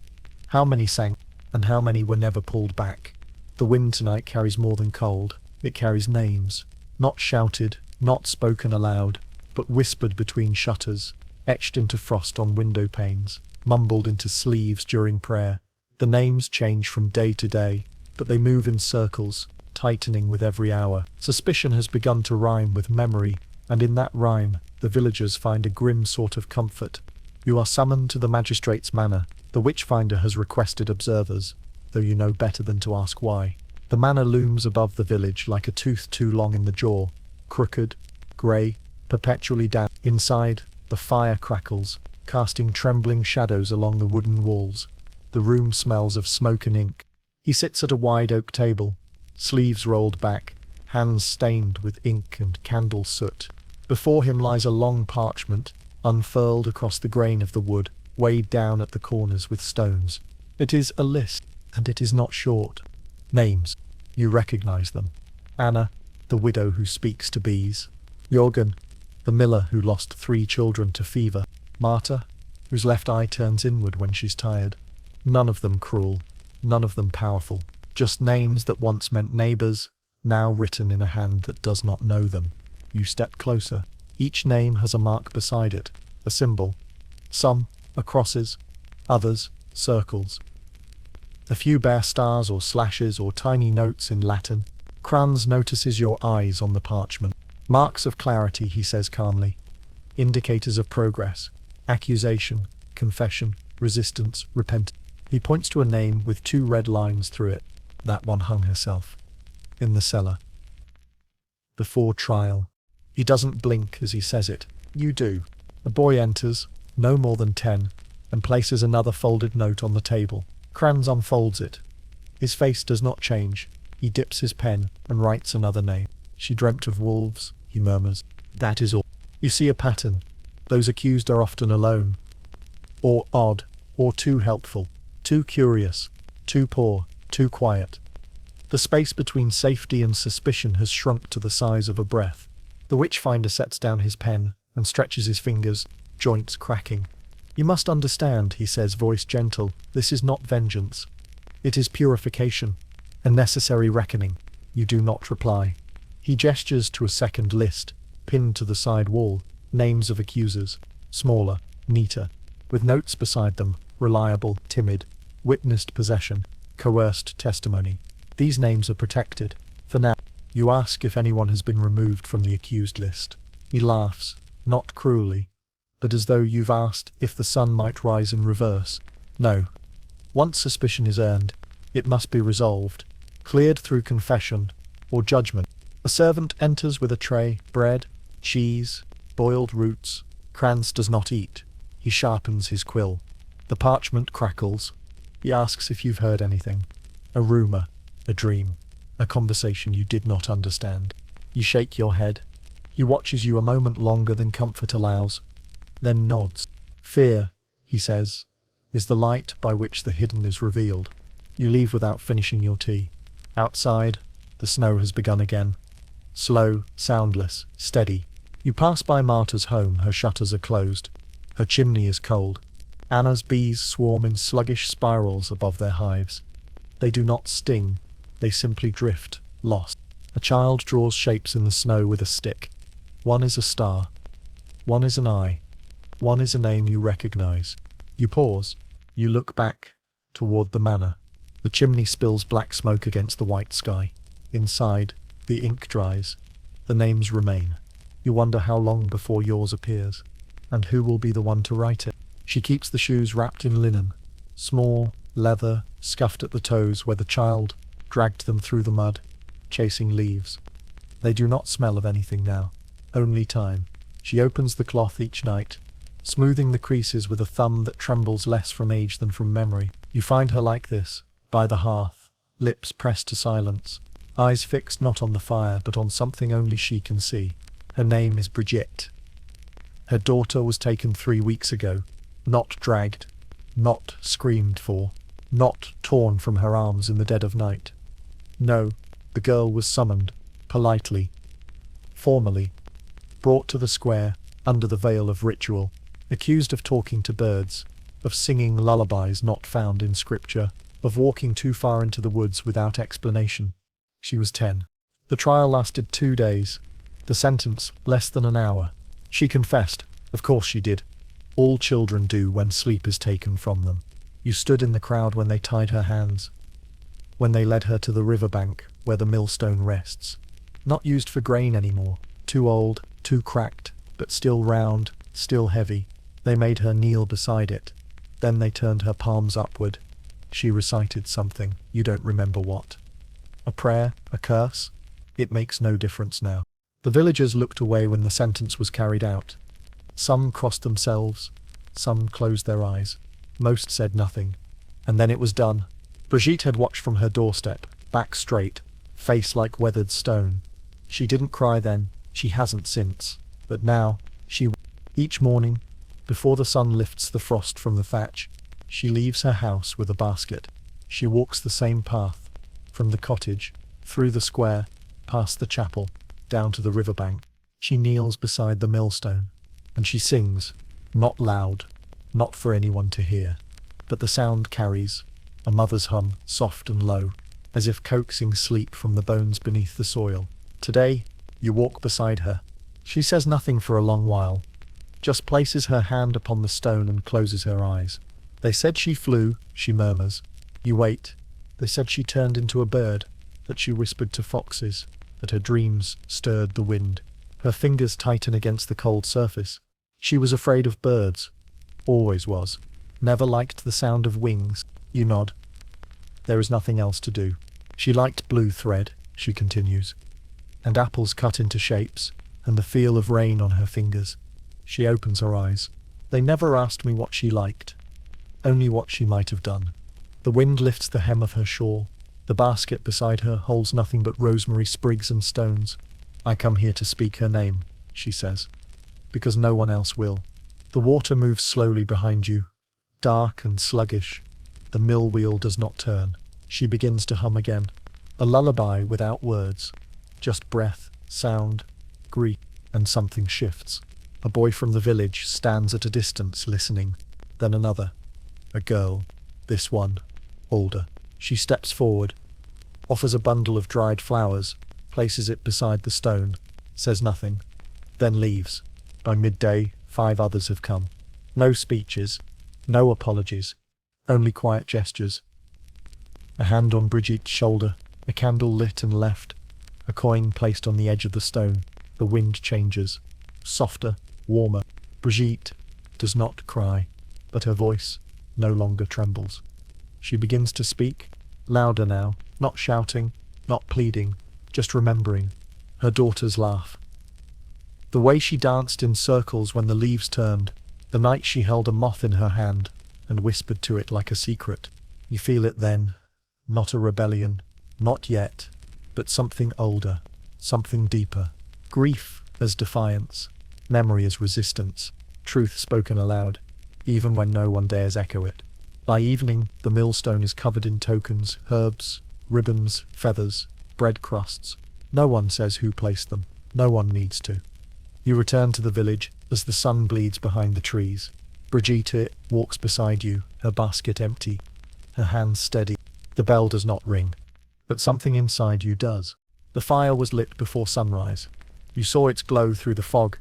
how many sank, and how many were never pulled back. The wind tonight carries more than cold. It carries names, not shouted, not spoken aloud, but whispered between shutters, etched into frost on window panes, mumbled into sleeves during prayer. The names change from day to day, but they move in circles, tightening with every hour. Suspicion has begun to rhyme with memory, and in that rhyme, the villagers find a grim sort of comfort. You are summoned to the magistrate's manor. The witchfinder has requested observers, though you know better than to ask why. The manor looms above the village like a tooth too long in the jaw, crooked, grey, perpetually damp. Inside, the fire crackles, casting trembling shadows along the wooden walls. The room smells of smoke and ink. He sits at a wide oak table, sleeves rolled back, hands stained with ink and candle soot. Before him lies a long parchment, unfurled across the grain of the wood, weighed down at the corners with stones. It is a list, and it is not short. Names. You recognize them. Anna, the widow who speaks to bees. Jorgen, the miller who lost 3 children to fever. Marta, whose left eye turns inward when she's tired. None of them cruel, none of them powerful. Just names that once meant neighbors, now written in a hand that does not know them. You step closer. Each name has a mark beside it, a symbol. Some are crosses, others circles. A few bear stars or slashes or tiny notes in Latin. Kranz notices your eyes on the parchment. Marks of clarity, he says calmly. Indicators of progress. Accusation, confession, resistance, repentance. He points to a name with 2 red lines through it. That one hung herself. In the cellar. Before trial. He doesn't blink as he says it. You do. A boy enters, no more than 10, and places another folded note on the table. Kranz unfolds it. His face does not change. He dips his pen and writes another name. She dreamt of wolves, he murmurs. That is all. You see a pattern. Those accused are often alone, or odd, or too helpful, too curious, too poor, too quiet. The space between safety and suspicion has shrunk to the size of a breath. The witchfinder sets down his pen and stretches his fingers, joints cracking. You must understand, he says, voice gentle, this is not vengeance. It is purification, a necessary reckoning. You do not reply. He gestures to a second list, pinned to the side wall, names of accusers, smaller, neater, with notes beside them, reliable, timid, witnessed possession, coerced testimony. These names are protected. For now, you ask if anyone has been removed from the accused list. He laughs, not cruelly, but as though you've asked if the sun might rise in reverse. No. Once suspicion is earned, it must be resolved, cleared through confession or judgment. A servant enters with a tray, bread, cheese, boiled roots. Kranz does not eat. He sharpens his quill. The parchment crackles. He asks if you've heard anything. A rumor, a dream, a conversation you did not understand. You shake your head. He watches you a moment longer than comfort allows, then nods. Fear, he says, is the light by which the hidden is revealed. You leave without finishing your tea. Outside, the snow has begun again. Slow, soundless, steady. You pass by Marta's home. Her shutters are closed. Her chimney is cold. Anna's bees swarm in sluggish spirals above their hives. They do not sting. They simply drift, lost. A child draws shapes in the snow with a stick. One is a star. One is an eye. One is a name you recognize. You pause. You look back toward the manor. The chimney spills black smoke against the white sky. Inside, the ink dries. The names remain. You wonder how long before yours appears, and who will be the one to write it. She keeps the shoes wrapped in linen, small, leather, scuffed at the toes where the child dragged them through the mud, chasing leaves. They do not smell of anything now, only time. She opens the cloth each night, smoothing the creases with a thumb that trembles less from age than from memory. You find her like this, by the hearth, lips pressed to silence, eyes fixed not on the fire but on something only she can see. Her name is Brigitte. Her daughter was taken 3 weeks ago, not dragged, not screamed for, not torn from her arms in the dead of night. No, the girl was summoned, politely, formally, brought to the square, under the veil of ritual, accused of talking to birds, of singing lullabies not found in scripture, of walking too far into the woods without explanation. She was 10. The trial lasted 2 days. The sentence, less than an hour. She confessed. Of course she did. All children do when sleep is taken from them. You stood in the crowd when they tied her hands, when they led her to the riverbank where the millstone rests. Not used for grain anymore. Too old, too cracked, but still round, still heavy. They made her kneel beside it. Then they turned her palms upward. She recited something, you don't remember what. A prayer, a curse? It makes no difference now. The villagers looked away when the sentence was carried out. Some crossed themselves, some closed their eyes. Most said nothing. And then it was done. Brigitte had watched from her doorstep, back straight, face like weathered stone. She didn't cry then, she hasn't since. But now, each morning, before the sun lifts the frost from the thatch, she leaves her house with a basket. She walks the same path, from the cottage, through the square, past the chapel, down to the riverbank. She kneels beside the millstone, and she sings, not loud, not for anyone to hear, but the sound carries, a mother's hum, soft and low, as if coaxing sleep from the bones beneath the soil. Today, you walk beside her. She says nothing for a long while, just places her hand upon the stone and closes her eyes. They said she flew, she murmurs. You wait. They said she turned into a bird, that she whispered to foxes, that her dreams stirred the wind. Her fingers tighten against the cold surface. She was afraid of birds. Always was. Never liked the sound of wings. You nod. There is nothing else to do. She liked blue thread, she continues, and apples cut into shapes, and the feel of rain on her fingers. She opens her eyes. They never asked me what she liked, only what she might have done. The wind lifts the hem of her shawl. The basket beside her holds nothing but rosemary sprigs and stones. I come here to speak her name, she says, because no one else will. The water moves slowly behind you, dark and sluggish. The mill wheel does not turn. She begins to hum again. A lullaby without words, just breath, sound, grief, and something shifts. A boy from the village stands at a distance listening. Then another. A girl. This one. Older. She steps forward, offers a bundle of dried flowers, places it beside the stone, says nothing, then leaves. By midday, 5 others have come. No speeches, no apologies, only quiet gestures. A hand on Brigitte's shoulder, a candle lit and left, a coin placed on the edge of the stone. The wind changes, softer, warmer. Brigitte does not cry, but her voice no longer trembles. She begins to speak, louder now, not shouting, not pleading, just remembering. Her daughter's laugh. The way she danced in circles when the leaves turned, the night she held a moth in her hand and whispered to it like a secret. You feel it then, not a rebellion, not yet, but something older, something deeper. Grief as defiance, memory as resistance, truth spoken aloud, even when no one dares echo it. By evening, the millstone is covered in tokens, herbs, ribbons, feathers, bread crusts. No one says who placed them. No one needs to. You return to the village as the sun bleeds behind the trees. Brigitte walks beside you, her basket empty, her hands steady. The bell does not ring, but something inside you does. The fire was lit before sunrise. You saw its glow through the fog,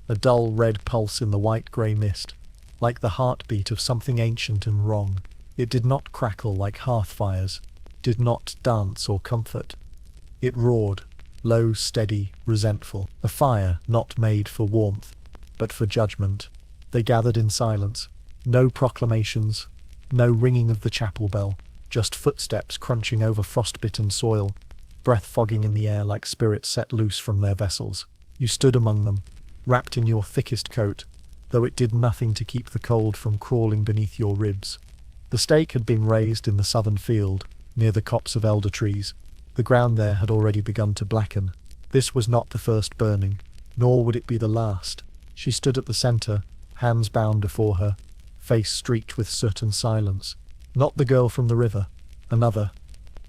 a dull red pulse in the white-grey mist, like the heartbeat of something ancient and wrong. It did not crackle like hearth fires, did not dance or comfort. It roared, low, steady, resentful, a fire not made for warmth, but for judgment. They gathered in silence. No proclamations, no ringing of the chapel bell, just footsteps crunching over frostbitten soil, breath fogging in the air like spirits set loose from their vessels. You stood among them, wrapped in your thickest coat, though it did nothing to keep the cold from crawling beneath your ribs. The stake had been raised in the southern field, near the copse of elder trees. The ground there had already begun to blacken. This was not the first burning, nor would it be the last. She stood at the centre, hands bound before her, face streaked with soot and silence. Not the girl from the river, another.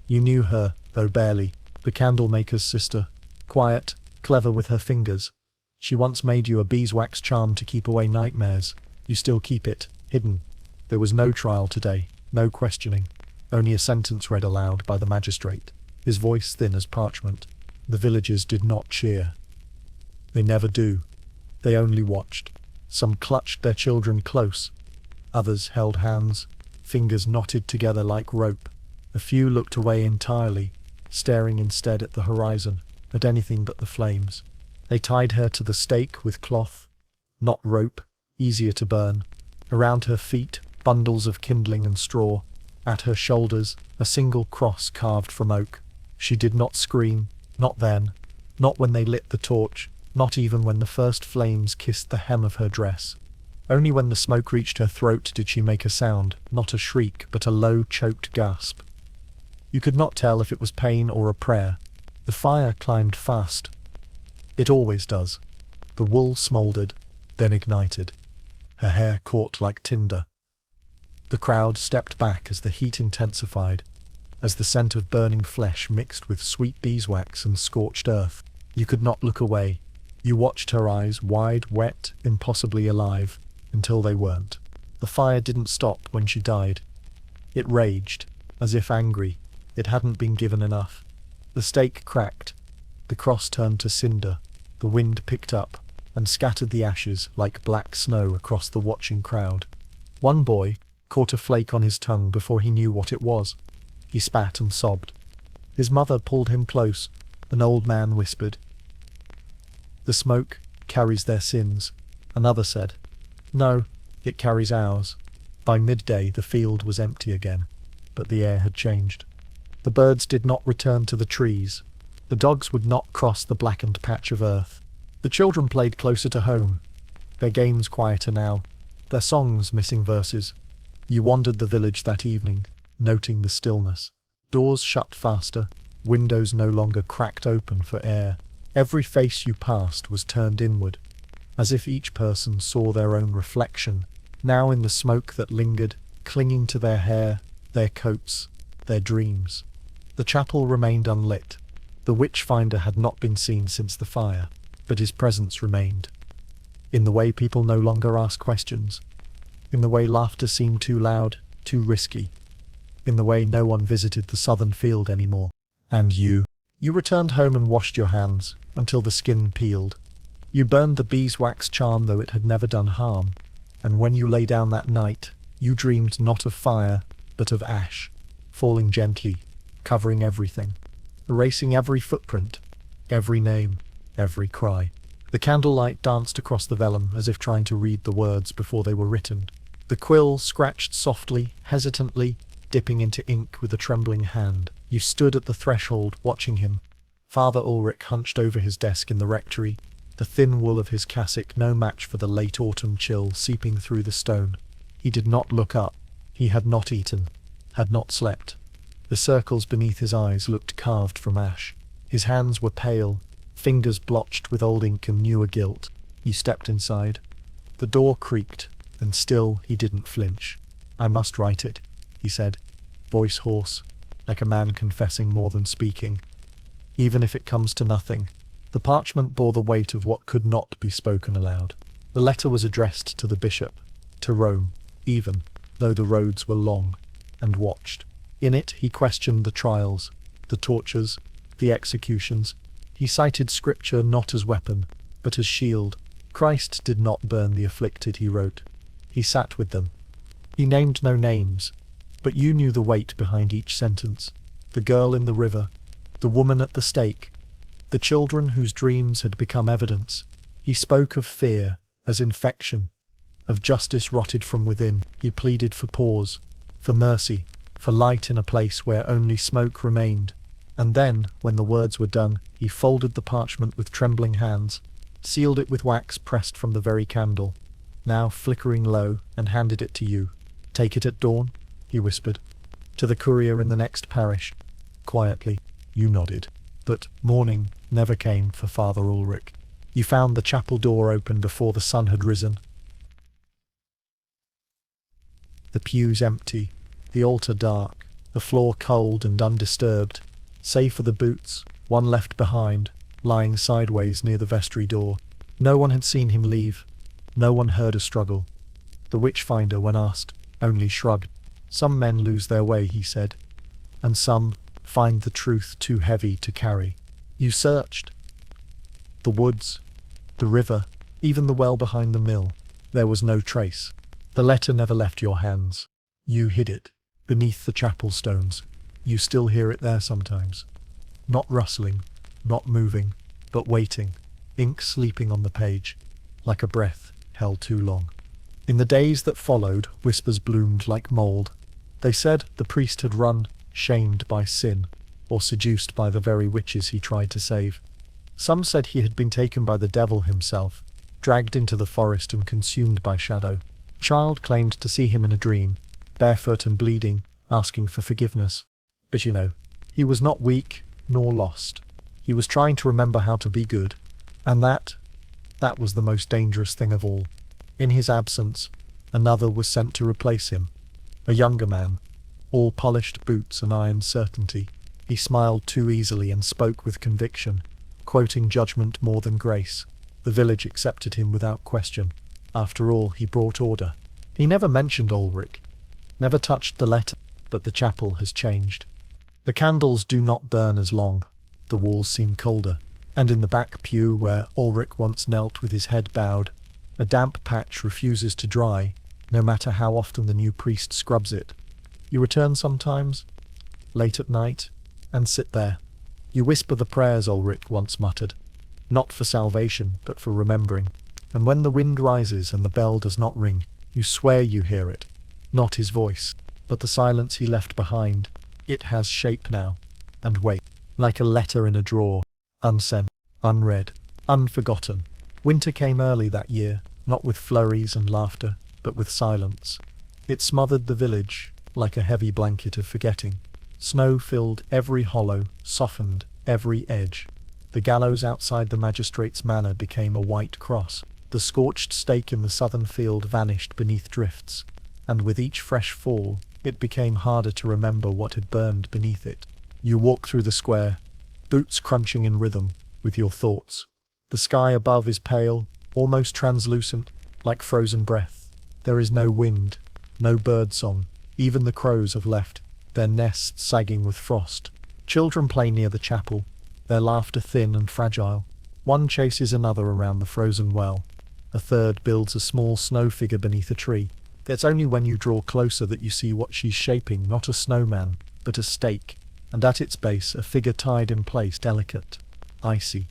You knew her, though barely, the candlemaker's sister, quiet, clever with her fingers. She once made you a beeswax charm to keep away nightmares. You still keep it, hidden. There was no trial today, no questioning, only a sentence read aloud by the magistrate, his voice thin as parchment. The villagers did not cheer. They never do. They only watched. Some clutched their children close. Others held hands, fingers knotted together like rope. A few looked away entirely, staring instead at the horizon, at anything but the flames. They tied her to the stake with cloth, not rope, easier to burn. Around her feet, bundles of kindling and straw. At her shoulders, a single cross carved from oak. She did not scream, not then, not when they lit the torch, not even when the first flames kissed the hem of her dress. Only when the smoke reached her throat did she make a sound, not a shriek, but a low, choked gasp. You could not tell if it was pain or a prayer. The fire climbed fast. It always does. The wool smouldered, then ignited. Her hair caught like tinder. The crowd stepped back as the heat intensified, as the scent of burning flesh mixed with sweet beeswax and scorched earth. You could not look away. You watched her eyes, wide, wet, impossibly alive, until they weren't. The fire didn't stop when she died. It raged, as if angry. It hadn't been given enough. The stake cracked. The cross turned to cinder. The wind picked up and scattered the ashes like black snow across the watching crowd. One boy caught a flake on his tongue before he knew what it was. He spat and sobbed. His mother pulled him close. An old man whispered, "The smoke carries their sins." Another said, "No, it carries ours." By midday the field was empty again, but the air had changed. The birds did not return to the trees. The dogs would not cross the blackened patch of earth. The children played closer to home, their games quieter now, their songs missing verses. You wandered the village that evening, noting the stillness. Doors shut faster, windows no longer cracked open for air. Every face you passed was turned inward, as if each person saw their own reflection, now in the smoke that lingered, clinging to their hair, their coats, their dreams. The chapel remained unlit. The witch-finder had not been seen since the fire, but his presence remained. In the way people no longer ask questions. In the way laughter seemed too loud, too risky. In the way no one visited the southern field anymore. And you? You returned home and washed your hands, until the skin peeled. You burned the beeswax charm though it had never done harm. And when you lay down that night, you dreamed not of fire, but of ash, falling gently, covering everything, erasing every footprint, every name, every cry. The candlelight danced across the vellum as if trying to read the words before they were written. The quill scratched softly, hesitantly, dipping into ink with a trembling hand. You stood at the threshold, watching him. Father Ulrich hunched over his desk in the rectory, the thin wool of his cassock no match for the late autumn chill seeping through the stone. He did not look up. He had not eaten, had not slept. The circles beneath his eyes looked carved from ash. His hands were pale, fingers blotched with old ink and newer guilt. He stepped inside. The door creaked, and still he didn't flinch. "I must write it," he said, voice hoarse, like a man confessing more than speaking. "Even if it comes to nothing." The parchment bore the weight of what could not be spoken aloud. The letter was addressed to the bishop, to Rome, even, though the roads were long, and watched. In it he questioned the trials, the tortures, the executions. He cited scripture not as weapon, but as shield, Christ did not burn the afflicted, he wrote. He sat with them. He named no names, but you knew the weight behind each sentence. The girl in the river, the woman at the stake, the children whose dreams had become evidence. He spoke of fear as infection, of justice rotted from within. He pleaded for pause, for mercy, for light in a place where only smoke remained. And then, when the words were done, he folded the parchment with trembling hands, sealed it with wax pressed from the very candle, now flickering low, and handed it to you. "Take it at dawn," he whispered. "To the courier in the next parish." Quietly, you nodded. But morning never came for Father Ulrich. You found the chapel door open before the sun had risen. The pews empty, the altar dark, the floor cold and undisturbed, save for the boots, one left behind, lying sideways near the vestry door. No one had seen him leave. No one heard a struggle. The witch-finder, when asked, only shrugged. "Some men lose their way," he said, "and some find the truth too heavy to carry." You searched. The woods, the river, even the well behind the mill. There was no trace. The letter never left your hands. You hid it beneath the chapel stones. You still hear it there sometimes. Not rustling, not moving, but waiting, ink sleeping on the page, like a breath held too long. In the days that followed, whispers bloomed like mould. They said the priest had run, shamed by sin, or seduced by the very witches he tried to save. Some said he had been taken by the devil himself, dragged into the forest and consumed by shadow. A child claimed to see him in a dream, barefoot and bleeding, asking for forgiveness. But he was not weak nor lost. He was trying to remember how to be good, and that was the most dangerous thing of all. In his absence, another was sent to replace him, a younger man, all polished boots and iron certainty. He smiled too easily and spoke with conviction, quoting judgment more than grace. The village accepted him without question. After all, he brought order. He never mentioned Ulrich, never touched the letter, but the chapel has changed. The candles do not burn as long. The walls seem colder, and in the back pew where Ulrich once knelt with his head bowed, a damp patch refuses to dry, no matter how often the new priest scrubs it. You return sometimes, late at night, and sit there. You whisper the prayers Ulrich once muttered, not for salvation, but for remembering. And when the wind rises and the bell does not ring, you swear you hear it, not his voice, but the silence he left behind. It has shape now, and weight, like a letter in a drawer, unsent, unread, unforgotten. Winter came early that year, not with flurries and laughter, but with silence. It smothered the village like a heavy blanket of forgetting. Snow filled every hollow, softened every edge. The gallows outside the magistrate's manor became a white cross. The scorched stake in the southern field vanished beneath drifts, and with each fresh fall, it became harder to remember what had burned beneath it. You walk through the square, boots crunching in rhythm with your thoughts. The sky above is pale, almost translucent, like frozen breath. There is no wind, no bird song. Even the crows have left, their nests sagging with frost. Children play near the chapel, their laughter thin and fragile. One chases another around the frozen well. A third builds a small snow figure beneath a tree. It's only when you draw closer that you see what she's shaping, not a snowman, but a stake, and at its base a figure tied in place, delicate, icy.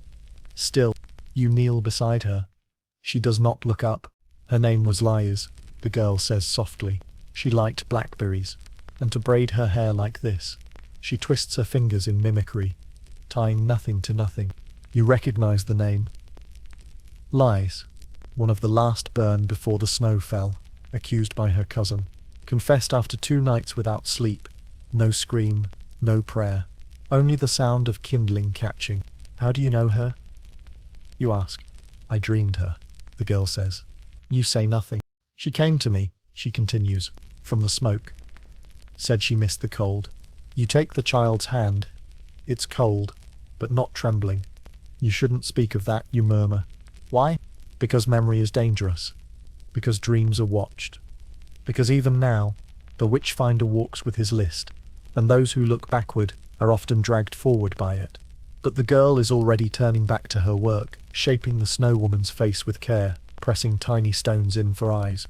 Still, you kneel beside her. She does not look up. Her name was Lies, the girl says softly. She liked blackberries, and to braid her hair like this. She twists her fingers in mimicry, tying nothing to nothing. You recognize the name. Lies, one of the last burned before the snow fell, accused by her cousin, confessed after 2 nights without sleep. No scream, no prayer, only the sound of kindling catching. How do you know her? You ask. I dreamed her, the girl says. You say nothing. She came to me, she continues, from the smoke. Said she missed the cold. You take the child's hand. It's cold, but not trembling. You shouldn't speak of that, you murmur. Why? Because memory is dangerous. Because dreams are watched. Because even now, the witch-finder walks with his list, and those who look backward are often dragged forward by it. But the girl is already turning back to her work, shaping the snow woman's face with care, pressing tiny stones in for eyes.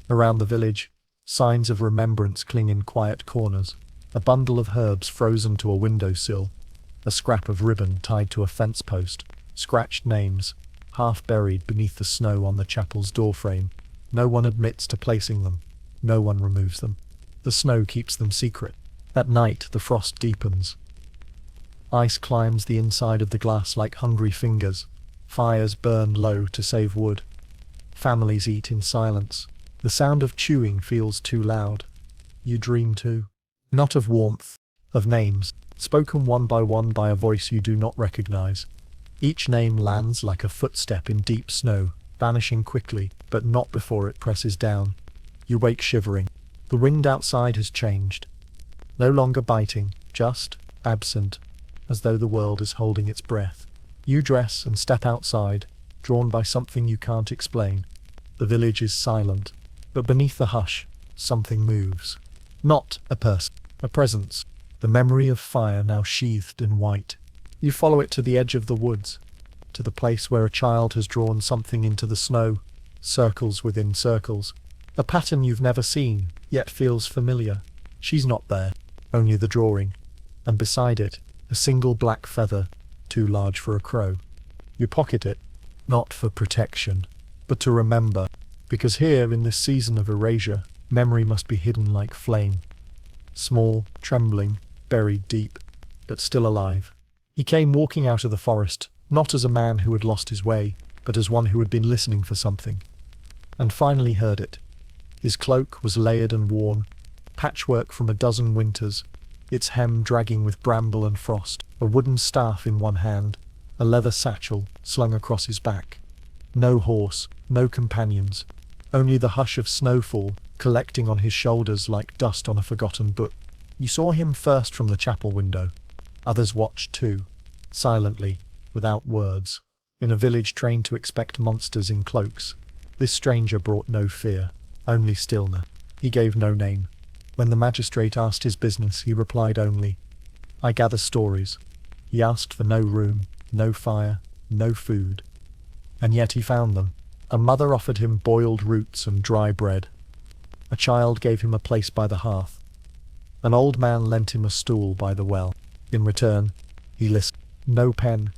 Around the village, signs of remembrance cling in quiet corners. A bundle of herbs frozen to a windowsill, a scrap of ribbon tied to a fence post, scratched names, half buried beneath the snow on the chapel's doorframe. No one admits to placing them. No one removes them. The snow keeps them secret. At night, the frost deepens. Ice climbs the inside of the glass like hungry fingers. Fires burn low to save wood. Families eat in silence. The sound of chewing feels too loud. You dream too. Not of warmth, of names, spoken one by a voice you do not recognize. Each name lands like a footstep in deep snow, vanishing quickly, but not before it presses down. You wake shivering. The wind outside has changed. No longer biting, just absent, as though the world is holding its breath. You dress and step outside, drawn by something you can't explain. The village is silent, but beneath the hush, something moves. Not a person, a presence, the memory of fire now sheathed in white. You follow it to the edge of the woods, to the place where a child has drawn something into the snow, circles within circles. A pattern you've never seen, yet feels familiar. She's not there, only the drawing, and beside it, a single black feather, too large for a crow. You pocket it, not for protection, but to remember, because here, in this season of erasure, memory must be hidden like flame. Small, trembling, buried deep, but still alive. He came walking out of the forest, not as a man who had lost his way, but as one who had been listening for something, and finally heard it. His cloak was layered and worn, patchwork from a dozen winters, its hem dragging with bramble and frost, a wooden staff in one hand, a leather satchel slung across his back. No horse, no companions, only the hush of snowfall collecting on his shoulders like dust on a forgotten book. You saw him first from the chapel window. Others watched too, silently, without words. In a village trained to expect monsters in cloaks, this stranger brought no fear, only stillness. He gave no name. When the magistrate asked his business, he replied only, "I gather stories." He asked for no room, no fire, no food. And yet he found them. A mother offered him boiled roots and dry bread. A child gave him a place by the hearth. An old man lent him a stool by the well. In return, he listened. No pen,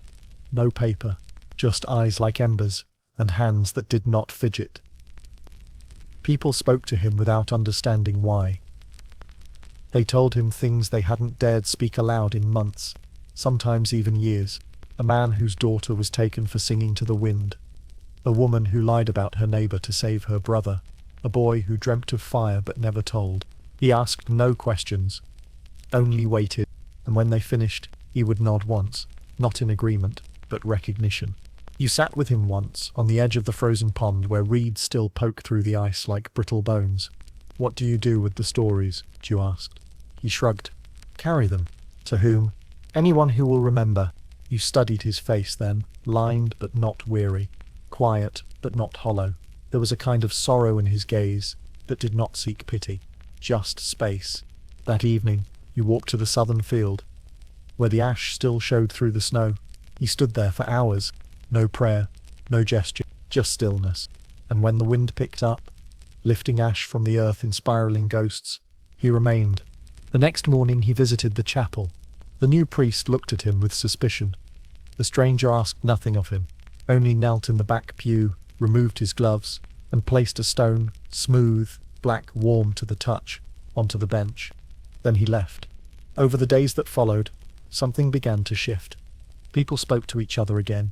no paper, just eyes like embers, and hands that did not fidget. People spoke to him without understanding why. They told him things they hadn't dared speak aloud in months, sometimes even years. A man whose daughter was taken for singing to the wind. A woman who lied about her neighbor to save her brother. A boy who dreamt of fire but never told. He asked no questions, only waited, and when they finished, he would nod once, not in agreement, but recognition. You sat with him once, on the edge of the frozen pond where reeds still poke through the ice like brittle bones. "What do you do with the stories?" you asked. He shrugged. "Carry them." "To whom?" "Anyone who will remember." You studied his face then, lined but not weary, quiet but not hollow. There was a kind of sorrow in his gaze that did not seek pity, just space. That evening, you walked to the southern field, where the ash still showed through the snow. He stood there for hours, no prayer, no gesture, just stillness. And when the wind picked up, lifting ash from the earth in spiraling ghosts, he remained. The next morning he visited the chapel. The new priest looked at him with suspicion. The stranger asked nothing of him, only knelt in the back pew, removed his gloves, and placed a stone, smooth, black, warm to the touch, onto the bench. Then he left. Over the days that followed, something began to shift. People spoke to each other again.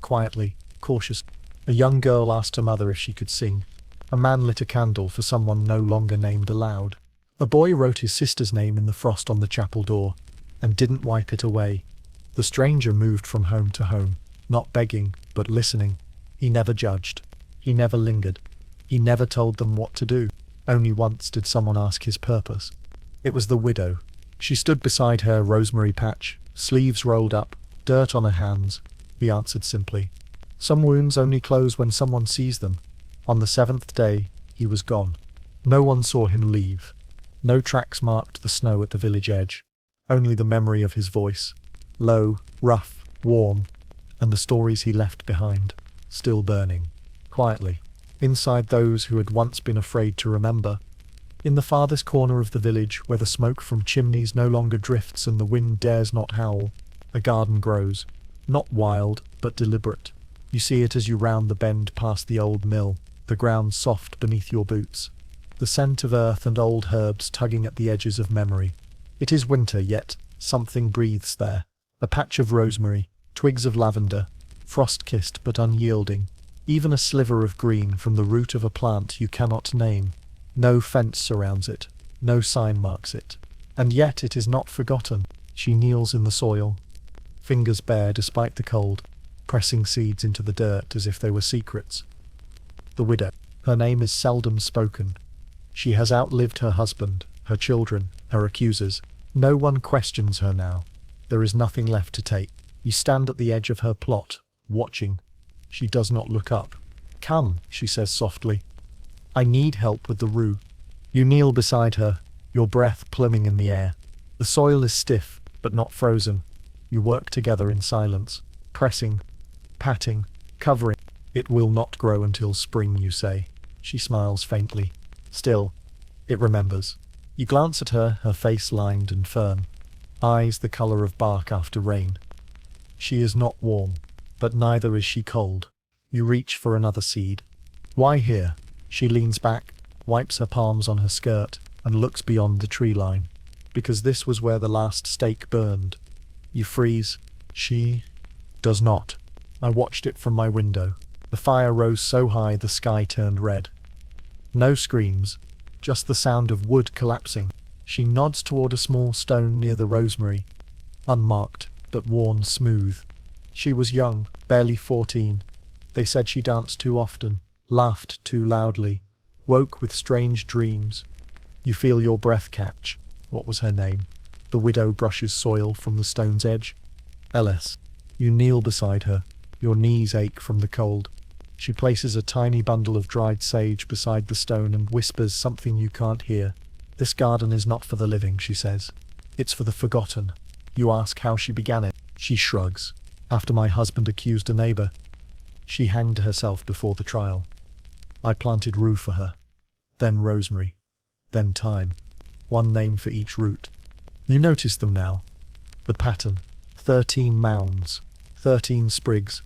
Quietly, cautiously. A young girl asked her mother if she could sing. A man lit a candle for someone no longer named aloud. A boy wrote his sister's name in the frost on the chapel door, and didn't wipe it away. The stranger moved from home to home, not begging, but listening. He never judged. He never lingered. He never told them what to do. Only once did someone ask his purpose. It was the widow. She stood beside her rosemary patch, sleeves rolled up, dirt on her hands. He answered simply, "Some wounds only close when someone sees them." On the seventh day, he was gone. No one saw him leave. No tracks marked the snow at the village edge. Only the memory of his voice, low, rough, warm, and the stories he left behind, still burning, quietly, inside those who had once been afraid to remember. In the farthest corner of the village, where the smoke from chimneys no longer drifts and the wind dares not howl, a garden grows, not wild, but deliberate. You see it as you round the bend past the old mill, the ground soft beneath your boots, the scent of earth and old herbs tugging at the edges of memory. It is winter, yet something breathes there. A patch of rosemary, twigs of lavender, frost-kissed but unyielding, even a sliver of green from the root of a plant you cannot name. No fence surrounds it, no sign marks it. And yet it is not forgotten. She kneels in the soil, fingers bare despite the cold, pressing seeds into the dirt as if they were secrets. The widow. Her name is seldom spoken. She has outlived her husband, her children, her accusers. No one questions her now. There is nothing left to take. You stand at the edge of her plot, watching. She does not look up. "Come," she says softly. "I need help with the rue." You kneel beside her, your breath plumbing in the air. The soil is stiff, but not frozen. You work together in silence, pressing, patting, covering. "It will not grow until spring," you say. She smiles faintly. Still, it remembers. You glance at her, her face lined and firm, eyes the color of bark after rain. She is not warm, but neither is she cold. You reach for another seed. "Why here?" She leans back, wipes her palms on her skirt, and looks beyond the tree line. "Because this was where the last stake burned." You freeze. She does not. I watched it from my window. The fire rose so high the sky turned red. No screams, just the sound of wood collapsing. She nods toward a small stone near the rosemary, unmarked, but worn smooth. She was young, barely 14. They said she danced too often, laughed too loudly, woke with strange dreams. You feel your breath catch. What was her name? The widow brushes soil from the stone's edge. "Ellis." You kneel beside her. Your knees ache from the cold. She places a tiny bundle of dried sage beside the stone and whispers something you can't hear. "This garden is not for the living," she says. "It's for the forgotten." You ask how she began it. She shrugs. "After my husband accused a neighbor. She hanged herself before the trial. I planted rue for her. Then rosemary. Then thyme. One name for each root." You notice them now. The pattern. 13 mounds. 13 sprigs.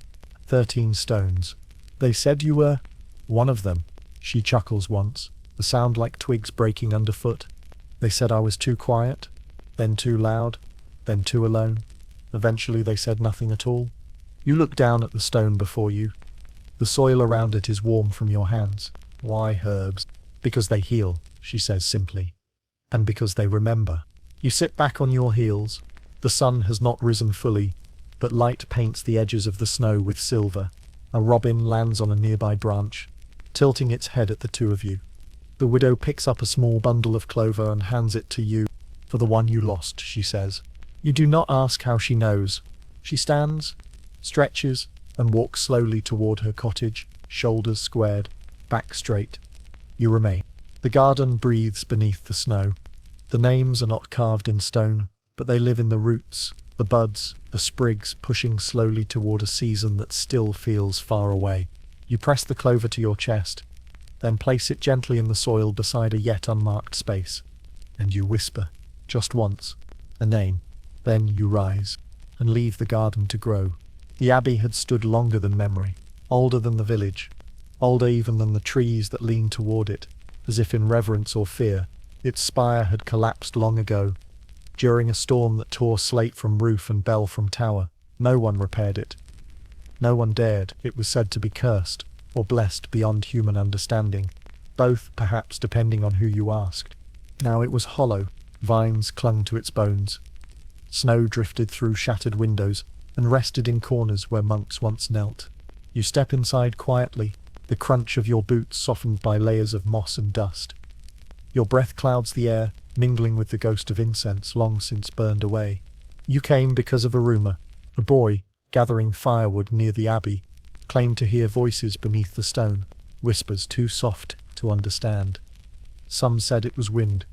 13 stones. "They said you were one of them." She chuckles once, the sound like twigs breaking underfoot. "They said I was too quiet, then too loud, then too alone. Eventually they said nothing at all." You look down at the stone before you. The soil around it is warm from your hands. "Why herbs?" "Because they heal," she says simply. "And because they remember." You sit back on your heels. The sun has not risen fully, but light paints the edges of the snow with silver. A robin lands on a nearby branch, tilting its head at the two of you. The widow picks up a small bundle of clover and hands it to you. "For the one you lost," she says. You do not ask how she knows. She stands, stretches, and walks slowly toward her cottage, shoulders squared, back straight. You remain. The garden breathes beneath the snow. The names are not carved in stone, but they live in the roots, the buds, the sprigs pushing slowly toward a season that still feels far away. You press the clover to your chest, then place it gently in the soil beside a yet unmarked space. And you whisper, just once, a name. Then you rise, and leave the garden to grow. The abbey had stood longer than memory, older than the village, older even than the trees that leaned toward it, as if in reverence or fear. Its spire had collapsed long ago, during a storm that tore slate from roof and bell from tower. No one repaired it. No one dared. It was said to be cursed, or blessed beyond human understanding, both perhaps depending on who you asked. Now it was hollow, vines clung to its bones. Snow drifted through shattered windows and rested in corners where monks once knelt. You step inside quietly, the crunch of your boots softened by layers of moss and dust. Your breath clouds the air, mingling with the ghost of incense long since burned away. You came because of a rumor. A boy, gathering firewood near the abbey, claimed to hear voices beneath the stone, whispers too soft to understand. Some said it was wind,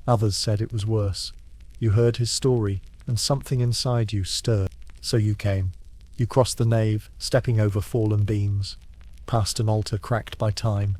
others said it was worse. You heard his story, and something inside you stirred. So you came. You crossed the nave, stepping over fallen beams, past an altar cracked by time.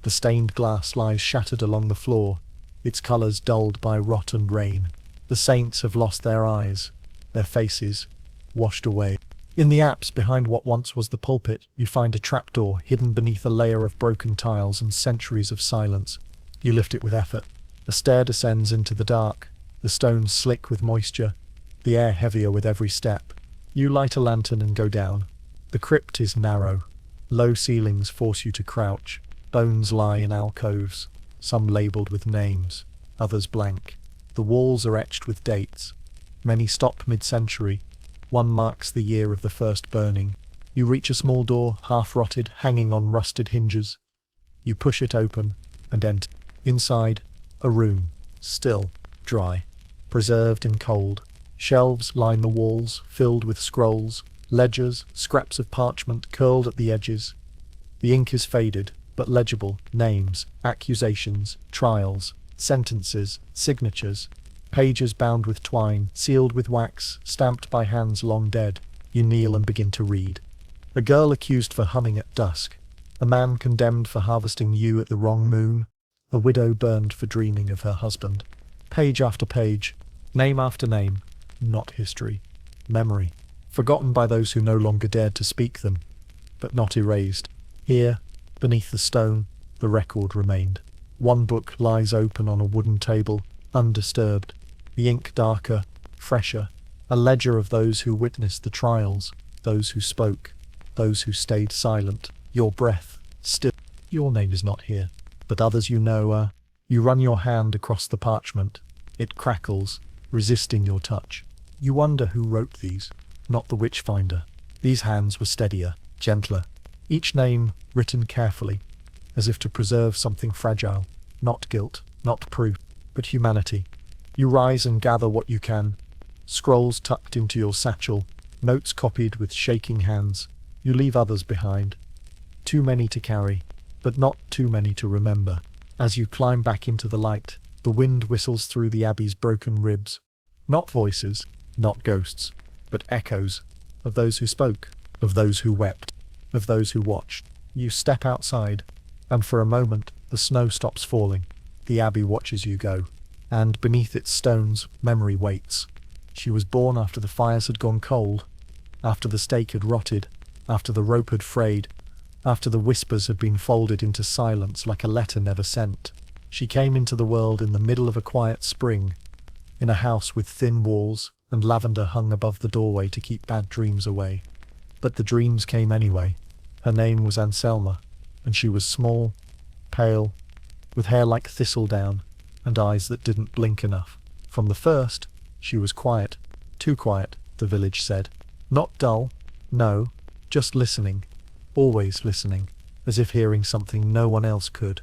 The stained glass lies shattered along the floor, its colours dulled by rot and rain. The saints have lost their eyes, their faces washed away. In the apse behind what once was the pulpit, you find a trapdoor hidden beneath a layer of broken tiles and centuries of silence. You lift it with effort. A stair descends into the dark, the stones slick with moisture, the air heavier with every step. You light a lantern and go down. The crypt is narrow. Low ceilings force you to crouch. Bones lie in alcoves, some labelled with names, others blank. The walls are etched with dates. Many stop mid-century. One marks the year of the first burning. You reach a small door, half-rotted, hanging on rusted hinges. You push it open and enter. Inside, a room, still, dry, preserved in cold. Shelves line the walls, filled with scrolls, ledgers, scraps of parchment curled at the edges. The ink is faded, but legible. Names, accusations, trials, sentences, signatures. Pages bound with twine, sealed with wax, stamped by hands long dead. You kneel and begin to read. A girl accused for humming at dusk. A man condemned for harvesting yew at the wrong moon. A widow burned for dreaming of her husband. Page after page, name after name. Not history. Memory. Forgotten by those who no longer dared to speak them, but not erased. Here, beneath the stone, the record remained. One book lies open on a wooden table, undisturbed. The ink darker, fresher. A ledger of those who witnessed the trials, those who spoke, those who stayed silent. Your breath, still. Your name is not here, but others you know are. You run your hand across the parchment. It crackles, resisting your touch. You wonder who wrote these, not the witch-finder. These hands were steadier, gentler. Each name written carefully, as if to preserve something fragile. Not guilt, not proof, but humanity. You rise and gather what you can. Scrolls tucked into your satchel, notes copied with shaking hands. You leave others behind. Too many to carry, but not too many to remember. As you climb back into the light, the wind whistles through the abbey's broken ribs. Not voices, not ghosts, but echoes of those who spoke, of those who wept, of those who watched. You step outside, and for a moment the snow stops falling. The abbey watches you go, and beneath its stones memory waits. She was born after the fires had gone cold, after the stake had rotted, after the rope had frayed, after the whispers had been folded into silence like a letter never sent. She came into the world in the middle of a quiet spring, in a house with thin walls, and lavender hung above the doorway to keep bad dreams away. But the dreams came anyway. Her name was Anselma, and she was small, pale, with hair like thistledown, and eyes that didn't blink enough. From the first, she was quiet. Too quiet, the village said. Not dull, no, just listening, always listening, as if hearing something no one else could.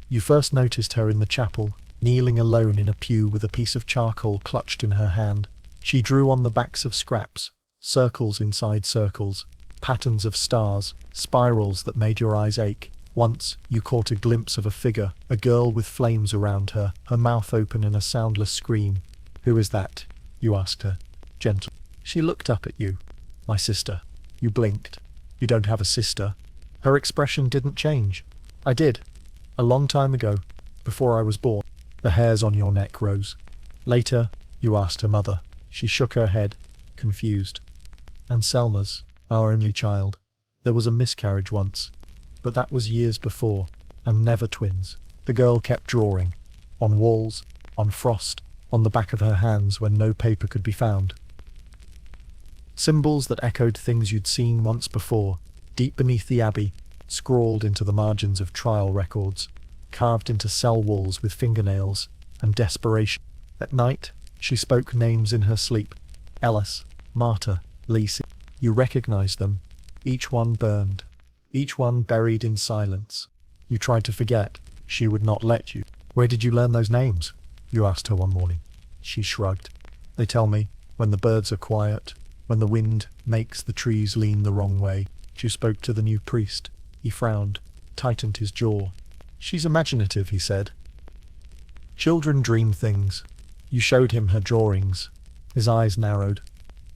You first noticed her in the chapel, kneeling alone in a pew with a piece of charcoal clutched in her hand. She drew on the backs of scraps, circles inside circles, patterns of stars, spirals that made your eyes ache. Once, you caught a glimpse of a figure, a girl with flames around her, her mouth open in a soundless scream. "Who is that?" you asked her, gently. She looked up at you. "My sister." You blinked. "You don't have a sister." Her expression didn't change. "I did. A long time ago, before I was born." The hairs on your neck rose. Later, you asked her mother. She shook her head, confused. "Anselma's our only child. There was a miscarriage once, but that was years before, and never twins." The girl kept drawing, on walls, on frost, on the back of her hands when no paper could be found. Symbols that echoed things you'd seen once before, deep beneath the abbey, scrawled into the margins of trial records, carved into cell walls with fingernails and desperation. At night, she spoke names in her sleep. Ellis, Marta, Lisi. You recognized them. Each one burned. Each one buried in silence. You tried to forget. She would not let you. "Where did you learn those names?" you asked her one morning. She shrugged. "They tell me when the birds are quiet, when the wind makes the trees lean the wrong way." She spoke to the new priest. He frowned, tightened his jaw. "She's imaginative," he said. "Children dream things." You showed him her drawings. His eyes narrowed.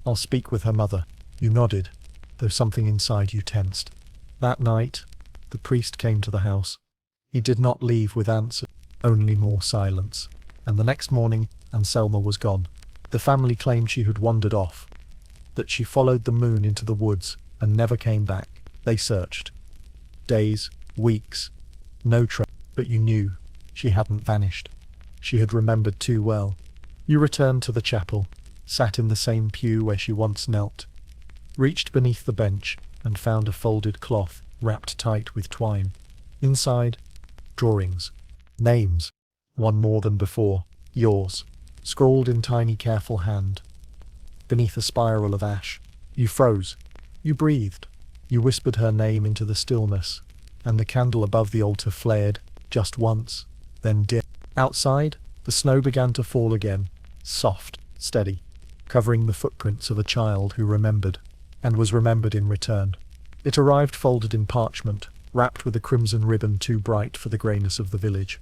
I'll speak with her mother. You nodded, though something inside you tensed. That night, the priest came to the house. He did not leave with answers, only more silence. And the next morning, Anselma was gone. The family claimed she had wandered off, that she followed the moon into the woods and never came back. They searched. Days, weeks, no trace, but you knew she hadn't vanished. She had remembered too well. You returned to the chapel, sat in the same pew where she once knelt, reached beneath the bench and found a folded cloth wrapped tight with twine. Inside, drawings, names, one more than before, yours, scrawled in tiny careful hand. Beneath a spiral of ash, you froze, you breathed, you whispered her name into the stillness, and the candle above the altar flared, just once, then dim. Outside, the snow began to fall again, soft, steady, covering the footprints of a child who remembered, and was remembered in return. It arrived folded in parchment, wrapped with a crimson ribbon too bright for the greyness of the village.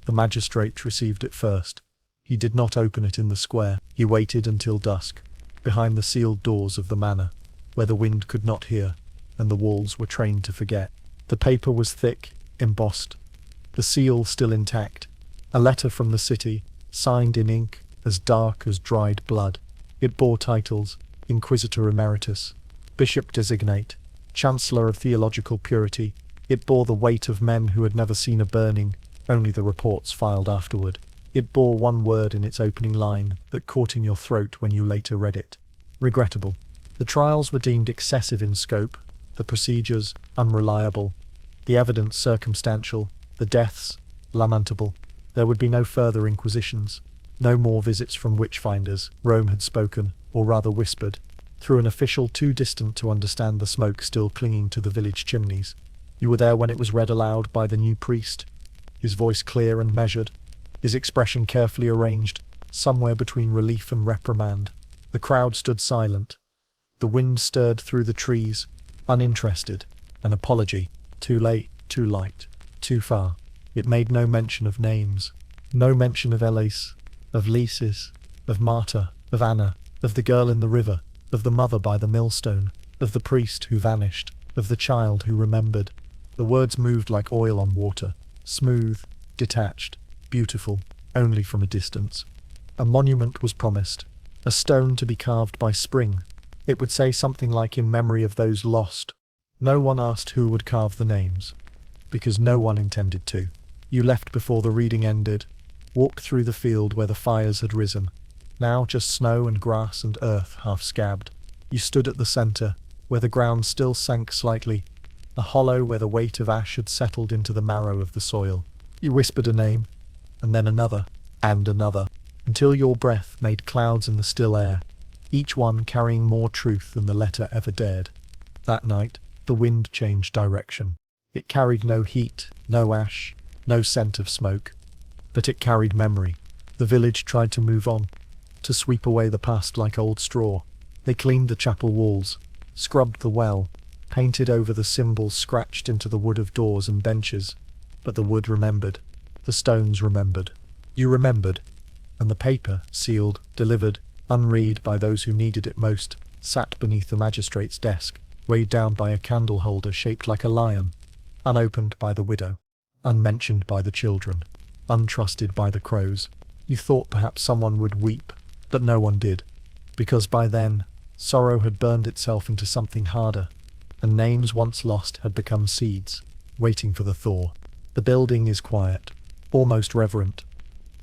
The magistrate received it first. He did not open it in the square. He waited until dusk, behind the sealed doors of the manor, where the wind could not hear, and the walls were trained to forget. The paper was thick, embossed, the seal still intact. A letter from the city, signed in ink, as dark as dried blood. It bore titles: Inquisitor Emeritus, Bishop Designate, Chancellor of Theological Purity. It bore the weight of men who had never seen a burning, only the reports filed afterward. It bore one word in its opening line that caught in your throat when you later read it: regrettable. The trials were deemed excessive in scope, the procedures unreliable, the evidence circumstantial, the deaths lamentable. There would be no further inquisitions, no more visits from witch-finders. Rome had spoken, or rather whispered, through an official too distant to understand the smoke still clinging to the village chimneys. You were there when it was read aloud by the new priest, his voice clear and measured, his expression carefully arranged, somewhere between relief and reprimand. The crowd stood silent. The wind stirred through the trees, uninterested, an apology, too late, too light, too far. It made no mention of names, no mention of Elise, of Lysis, of Marta, of Anna, of the girl in the river, of the mother by the millstone, of the priest who vanished, of the child who remembered. The words moved like oil on water, smooth, detached, beautiful, only from a distance. A monument was promised, a stone to be carved by spring. It would say something like in memory of those lost. No one asked who would carve the names, because no one intended to. You left before the reading ended, walked through the field where the fires had risen, now just snow and grass and earth half scabbed. You stood at the centre, where the ground still sank slightly, a hollow where the weight of ash had settled into the marrow of the soil. You whispered a name, and then another, and another, until your breath made clouds in the still air, each one carrying more truth than the letter ever dared. That night, the wind changed direction. It carried no heat, no ash, no scent of smoke, but it carried memory. The village tried to move on, to sweep away the past like old straw. They cleaned the chapel walls, scrubbed the well, painted over the symbols scratched into the wood of doors and benches. But the wood remembered, the stones remembered. You remembered, and the paper, sealed, delivered, unread by those who needed it most, sat beneath the magistrate's desk, weighed down by a candle holder shaped like a lion, unopened by the widow, unmentioned by the children, untrusted by the crows. You thought perhaps someone would weep, but no one did, because by then, sorrow had burned itself into something harder, and names once lost had become seeds, waiting for the thaw. The building is quiet, almost reverent.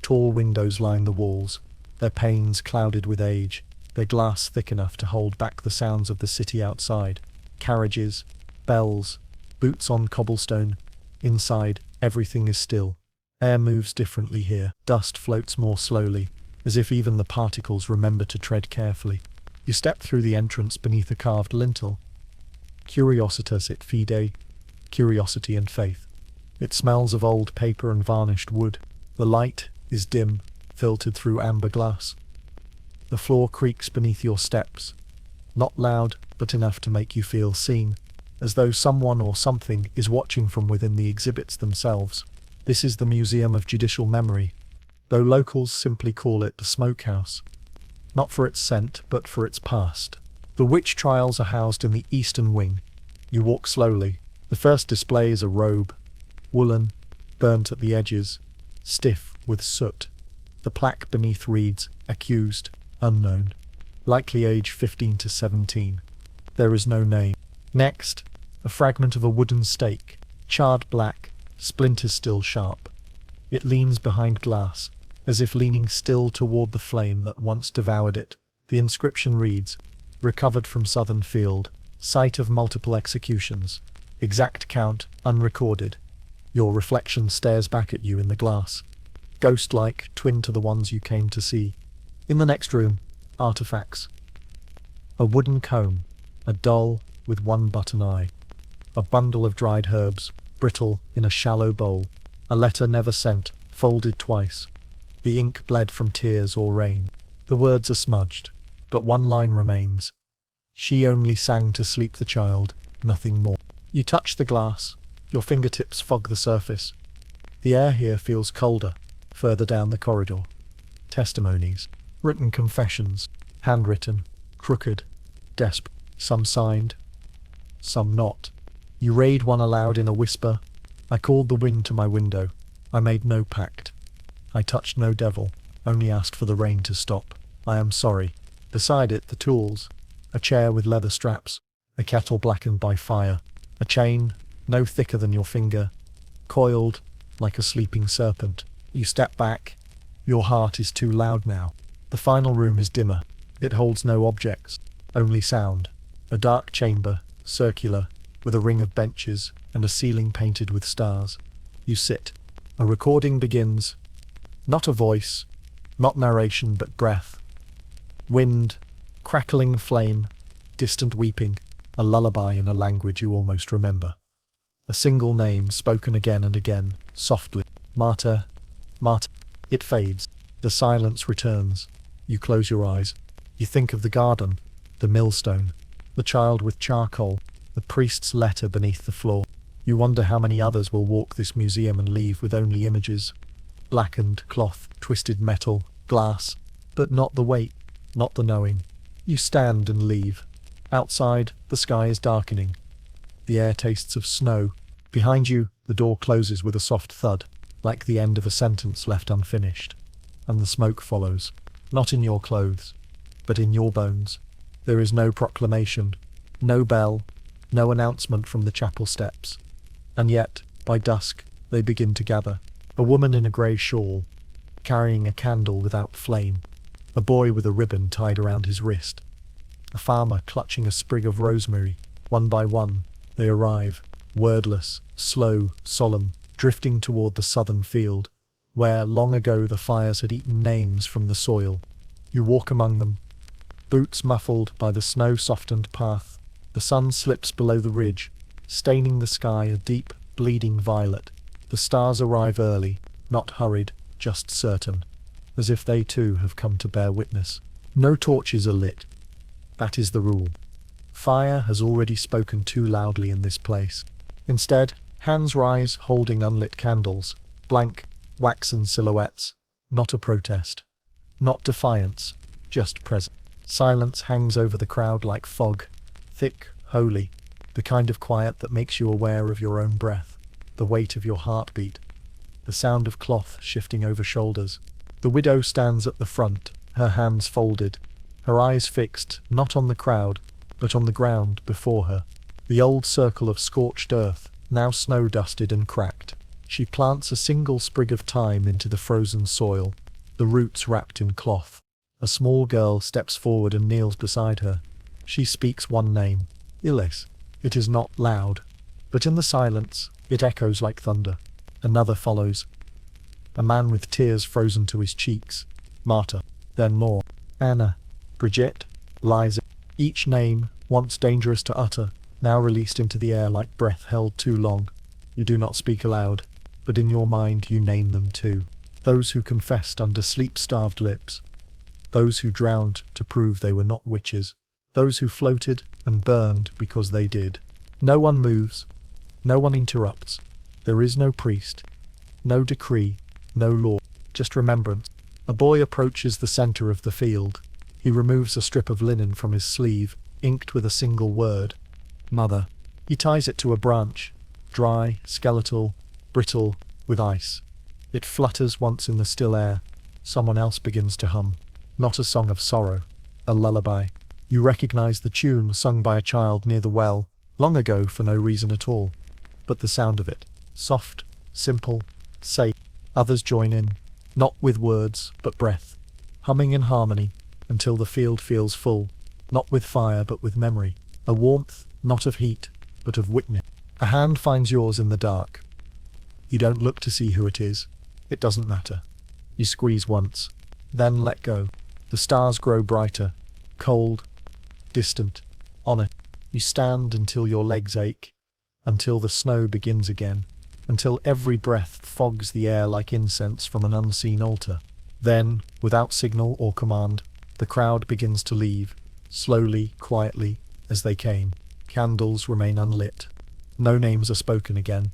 Tall windows line the walls, their panes clouded with age, their glass thick enough to hold back the sounds of the city outside. Carriages, bells, boots on cobblestone. Inside, everything is still. Air moves differently here. Dust floats more slowly, as if even the particles remember to tread carefully. You step through the entrance beneath a carved lintel. Curiositas et fide, curiosity and faith. It smells of old paper and varnished wood. The light is dim, filtered through amber glass. The floor creaks beneath your steps, not loud, but enough to make you feel seen, as though someone or something is watching from within the exhibits themselves. This is the Museum of Judicial Memory, though locals simply call it the Smokehouse. not for its scent, but for its past. The witch trials are housed in the eastern wing. You walk slowly. The first display is a robe, woolen, burnt at the edges, stiff with soot. The plaque beneath reads, "Accused, unknown, likely age 15 to 17. There is no name." Next, a fragment of a wooden stake, charred black, splinters still sharp. It leans behind glass, as if leaning still toward the flame that once devoured it. The inscription reads, "Recovered from southern field, site of multiple executions. Exact count unrecorded." Your reflection stares back at you in the glass, ghost-like, twin to the ones you came to see. In the next room, artifacts. A wooden comb, a doll with one button eye. A bundle of dried herbs, brittle in a shallow bowl. A letter never sent, folded twice. The ink bled from tears or rain. The words are smudged, but one line remains. "She only sang to sleep the child, nothing more." You touch the glass. Your fingertips fog the surface. The air here feels colder, further down the corridor. Testimonies. Written confessions. Handwritten. Crooked. Desperate. Some signed. Some not. You read one aloud in a whisper. "I called the wind to my window. I made no pact. I touched no devil, only asked for the rain to stop. I am sorry." Beside it, the tools. A chair with leather straps. A kettle blackened by fire. A chain, no thicker than your finger, coiled like a sleeping serpent. You step back. Your heart is too loud now. The final room is dimmer. It holds no objects, only sound. A dark chamber, circular, with a ring of benches and a ceiling painted with stars. You sit. A recording begins. Not a voice, not narration, but breath. Wind, crackling flame, distant weeping, a lullaby in a language you almost remember. A single name spoken again and again, softly. "Marta, Marta." It fades. The silence returns. You close your eyes. You think of the garden, the millstone, the child with charcoal, the priest's letter beneath the floor. You wonder how many others will walk this museum and leave with only images. Blackened cloth, twisted metal, glass, but not the weight, not the knowing. You stand and leave. Outside, the sky is darkening. The air tastes of snow. Behind you, the door closes with a soft thud, like the end of a sentence left unfinished. And the smoke follows, not in your clothes, but in your bones. There is no proclamation, no bell, no announcement from the chapel steps. And yet, by dusk, they begin to gather. A woman in a grey shawl, carrying a candle without flame. A boy with a ribbon tied around his wrist. A farmer clutching a sprig of rosemary. One by one, they arrive, wordless, slow, solemn, drifting toward the southern field, where long ago the fires had eaten names from the soil. You walk among them, boots muffled by the snow-softened path. The sun slips below the ridge, staining the sky a deep, bleeding violet. The stars arrive early, not hurried, just certain, as if they too have come to bear witness. No torches are lit. That is the rule. Fire has already spoken too loudly in this place. Instead, hands rise holding unlit candles, blank, waxen silhouettes. Not a protest. Not defiance, just presence. Silence hangs over the crowd like fog, thick, holy, the kind of quiet that makes you aware of your own breath, the weight of your heartbeat, the sound of cloth shifting over shoulders. The widow stands at the front, her hands folded, her eyes fixed not on the crowd, but on the ground before her. The old circle of scorched earth, now snow-dusted and cracked. She plants a single sprig of thyme into the frozen soil, the roots wrapped in cloth. A small girl steps forward and kneels beside her. She speaks one name, Illes. It is not loud, but in the silence, it echoes like thunder. Another follows. A man with tears frozen to his cheeks. Marta. Then more. Anna. Brigitte. Liza. Each name, once dangerous to utter, now released into the air like breath held too long. You do not speak aloud, but in your mind you name them too. Those who confessed under sleep-starved lips. Those who drowned to prove they were not witches. Those who floated and burned because they did. No one moves. No one interrupts. There is no priest. No decree. No law. Just remembrance. A boy approaches the center of the field. He removes a strip of linen from his sleeve, inked with a single word. Mother. He ties it to a branch, dry, skeletal, brittle, with ice. It flutters once in the still air. Someone else begins to hum. Not a song of sorrow. A lullaby. You recognize the tune sung by a child near the well, long ago for no reason at all. But the sound of it. Soft, simple, safe. Others join in. Not with words, but breath. Humming in harmony, until the field feels full. Not with fire, but with memory. A warmth, not of heat, but of witness. A hand finds yours in the dark. You don't look to see who it is. It doesn't matter. You squeeze once, then let go. The stars grow brighter, cold, distant, honest. You stand until your legs ache, until the snow begins again, until every breath fogs the air like incense from an unseen altar. Then, without signal or command, the crowd begins to leave, slowly, quietly, as they came. Candles remain unlit. No names are spoken again,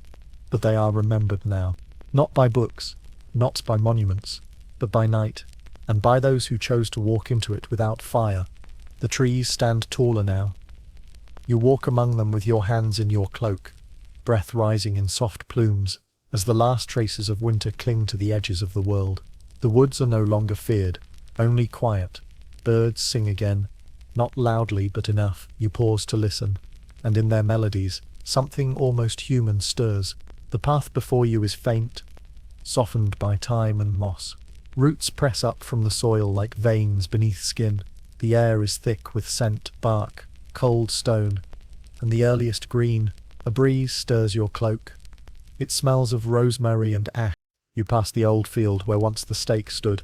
but they are remembered now. Not by books, not by monuments, but by night, and by those who chose to walk into it without fire. The trees stand taller now. You walk among them with your hands in your cloak, breath rising in soft plumes, as the last traces of winter cling to the edges of the world. The woods are no longer feared, only quiet. Birds sing again, not loudly but enough. You pause to listen, and in their melodies, something almost human stirs. The path before you is faint, softened by time and moss. Roots press up from the soil like veins beneath skin. The air is thick with scent, bark, cold stone, and the earliest green. A breeze stirs your cloak. It smells of rosemary and ash. You pass the old field where once the stake stood.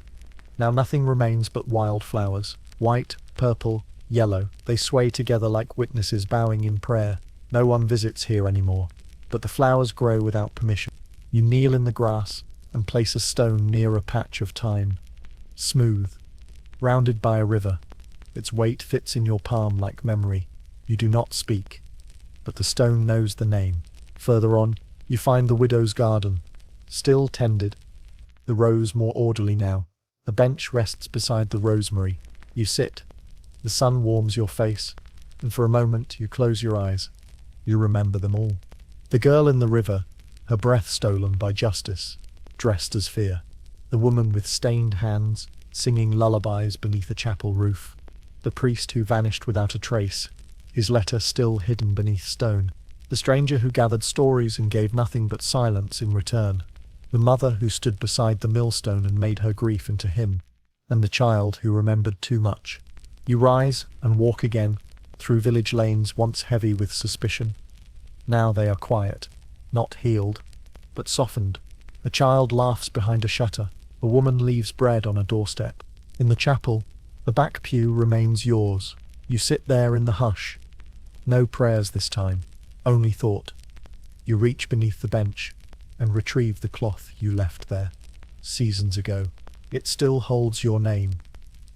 Now nothing remains but wildflowers. White, purple, yellow. They sway together like witnesses bowing in prayer. No one visits here anymore, but the flowers grow without permission. You kneel in the grass and place a stone near a patch of thyme. Smooth, rounded by a river. Its weight fits in your palm like memory. You do not speak, but the stone knows the name. Further on, you find the widow's garden, still tended, the rose more orderly now. A bench rests beside the rosemary. You sit. The sun warms your face, and for a moment you close your eyes. You remember them all. The girl in the river, her breath stolen by justice, dressed as fear. The woman with stained hands, singing lullabies beneath a chapel roof. The priest who vanished without a trace, his letter still hidden beneath stone. The stranger who gathered stories and gave nothing but silence in return. The mother who stood beside the millstone and made her grief into hymn. And the child who remembered too much. You rise and walk again, through village lanes once heavy with suspicion. Now they are quiet, not healed, but softened. A child laughs behind a shutter. A woman leaves bread on a doorstep. In the chapel, the back pew remains yours. You sit there in the hush. No prayers this time, only thought. You reach beneath the bench and retrieve the cloth you left there seasons ago. It still holds your name,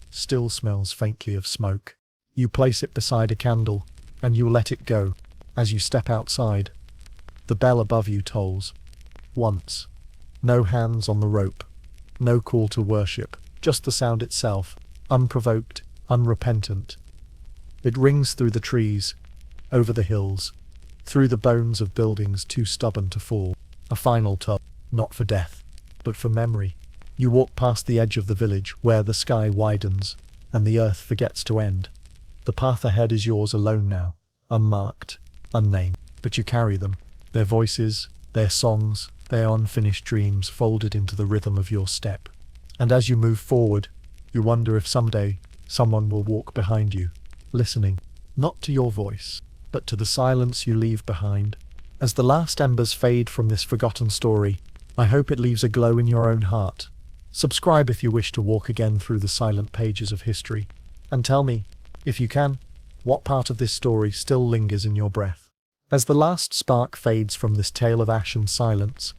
still smells faintly of smoke. You place it beside a candle, and you let it go. As you step outside, the bell above you tolls. Once. No hands on the rope. No call to worship. Just the sound itself, unprovoked, unrepentant. It rings through the trees, over the hills, through the bones of buildings too stubborn to fall. A final tug, not for death, but for memory. You walk past the edge of the village, where the sky widens, and the earth forgets to end. The path ahead is yours alone now, unmarked, unnamed, but you carry them. Their voices, their songs, their unfinished dreams folded into the rhythm of your step. And as you move forward, you wonder if someday someone will walk behind you, listening, not to your voice, but to the silence you leave behind. As the last embers fade from this forgotten story, I hope it leaves a glow in your own heart. Subscribe if you wish to walk again through the silent pages of history, and tell me, if you can, what part of this story still lingers in your breath. As the last spark fades from this tale of ash and silence,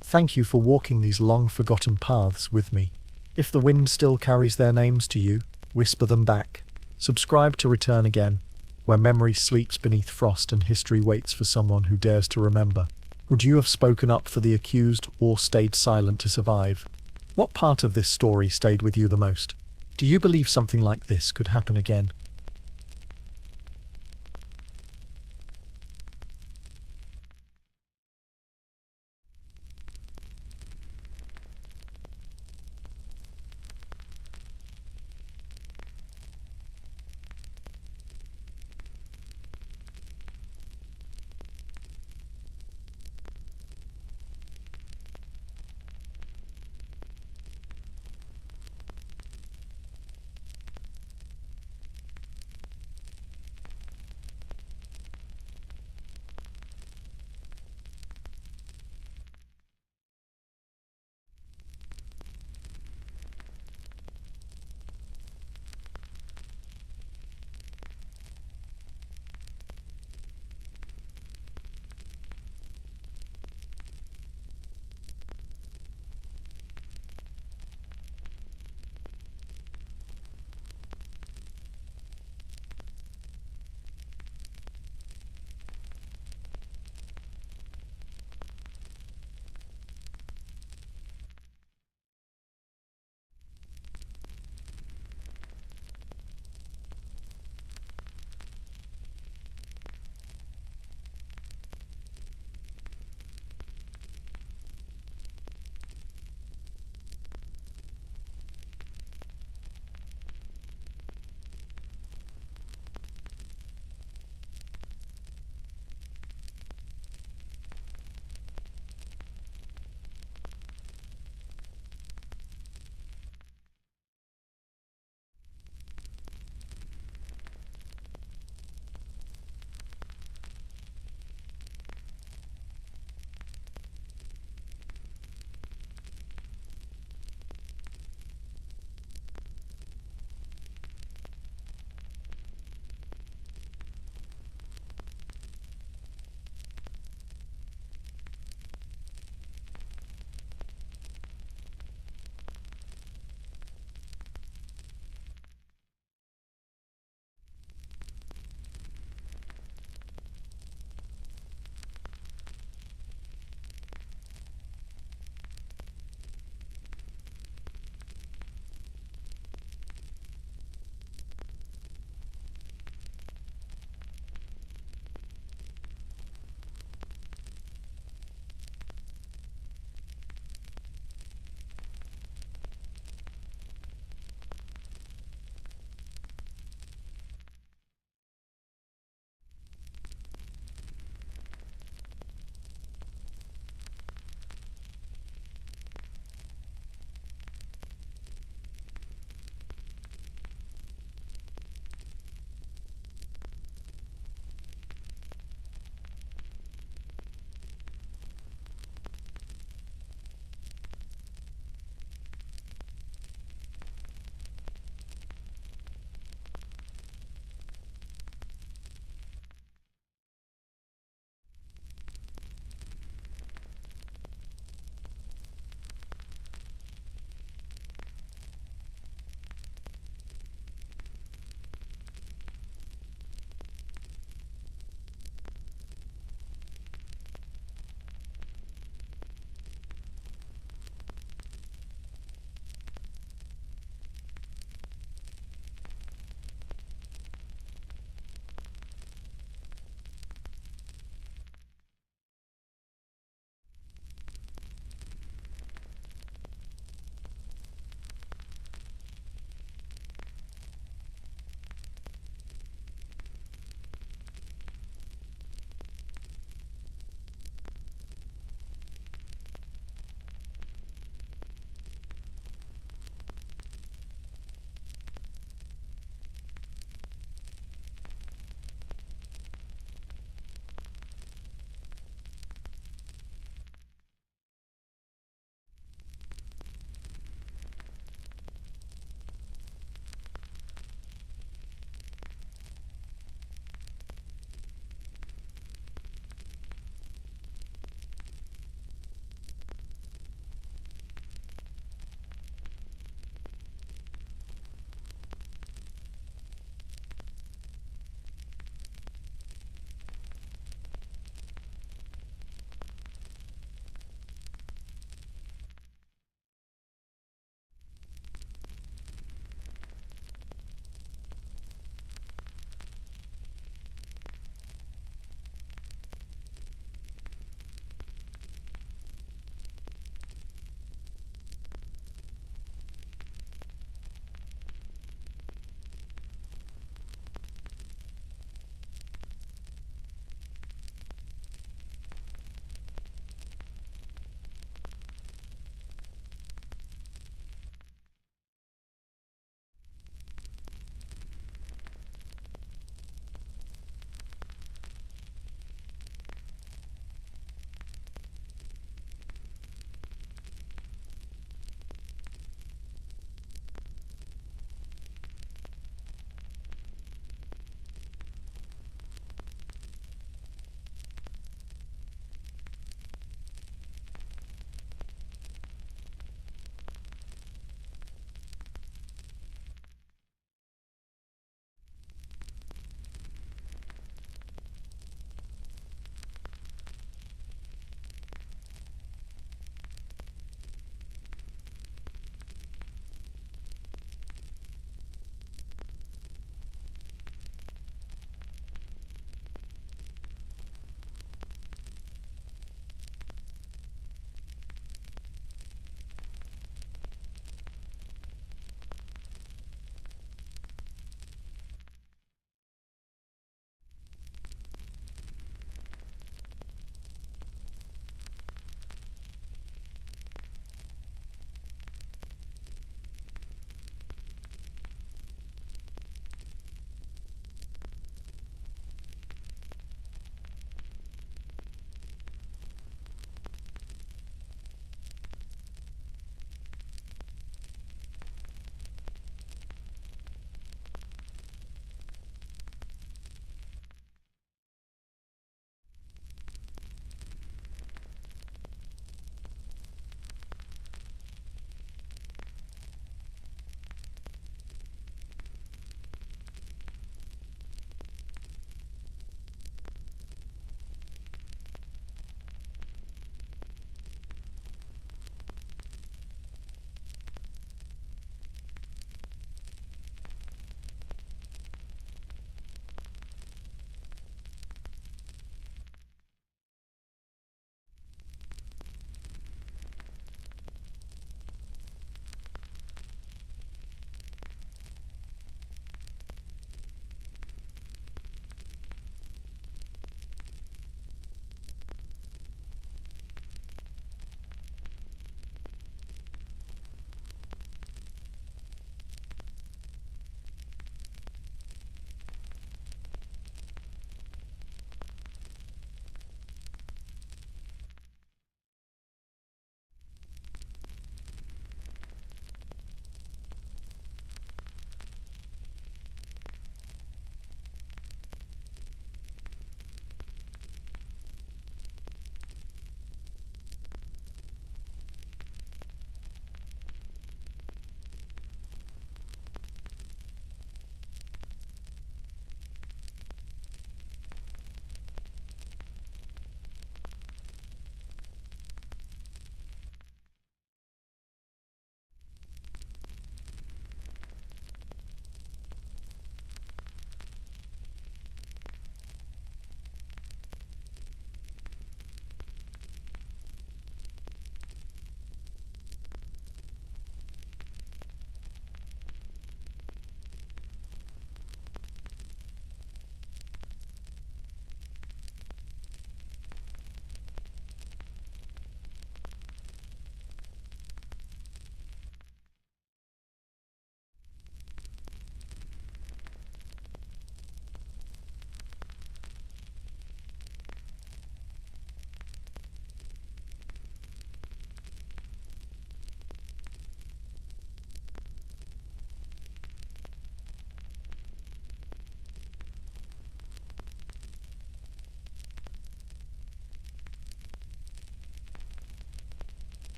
thank you for walking these long-forgotten paths with me. If the wind still carries their names to you, whisper them back. Subscribe to return again, where memory sleeps beneath frost and history waits for someone who dares to remember. Would you have spoken up for the accused or stayed silent to survive? What part of this story stayed with you the most? Do you believe something like this could happen again?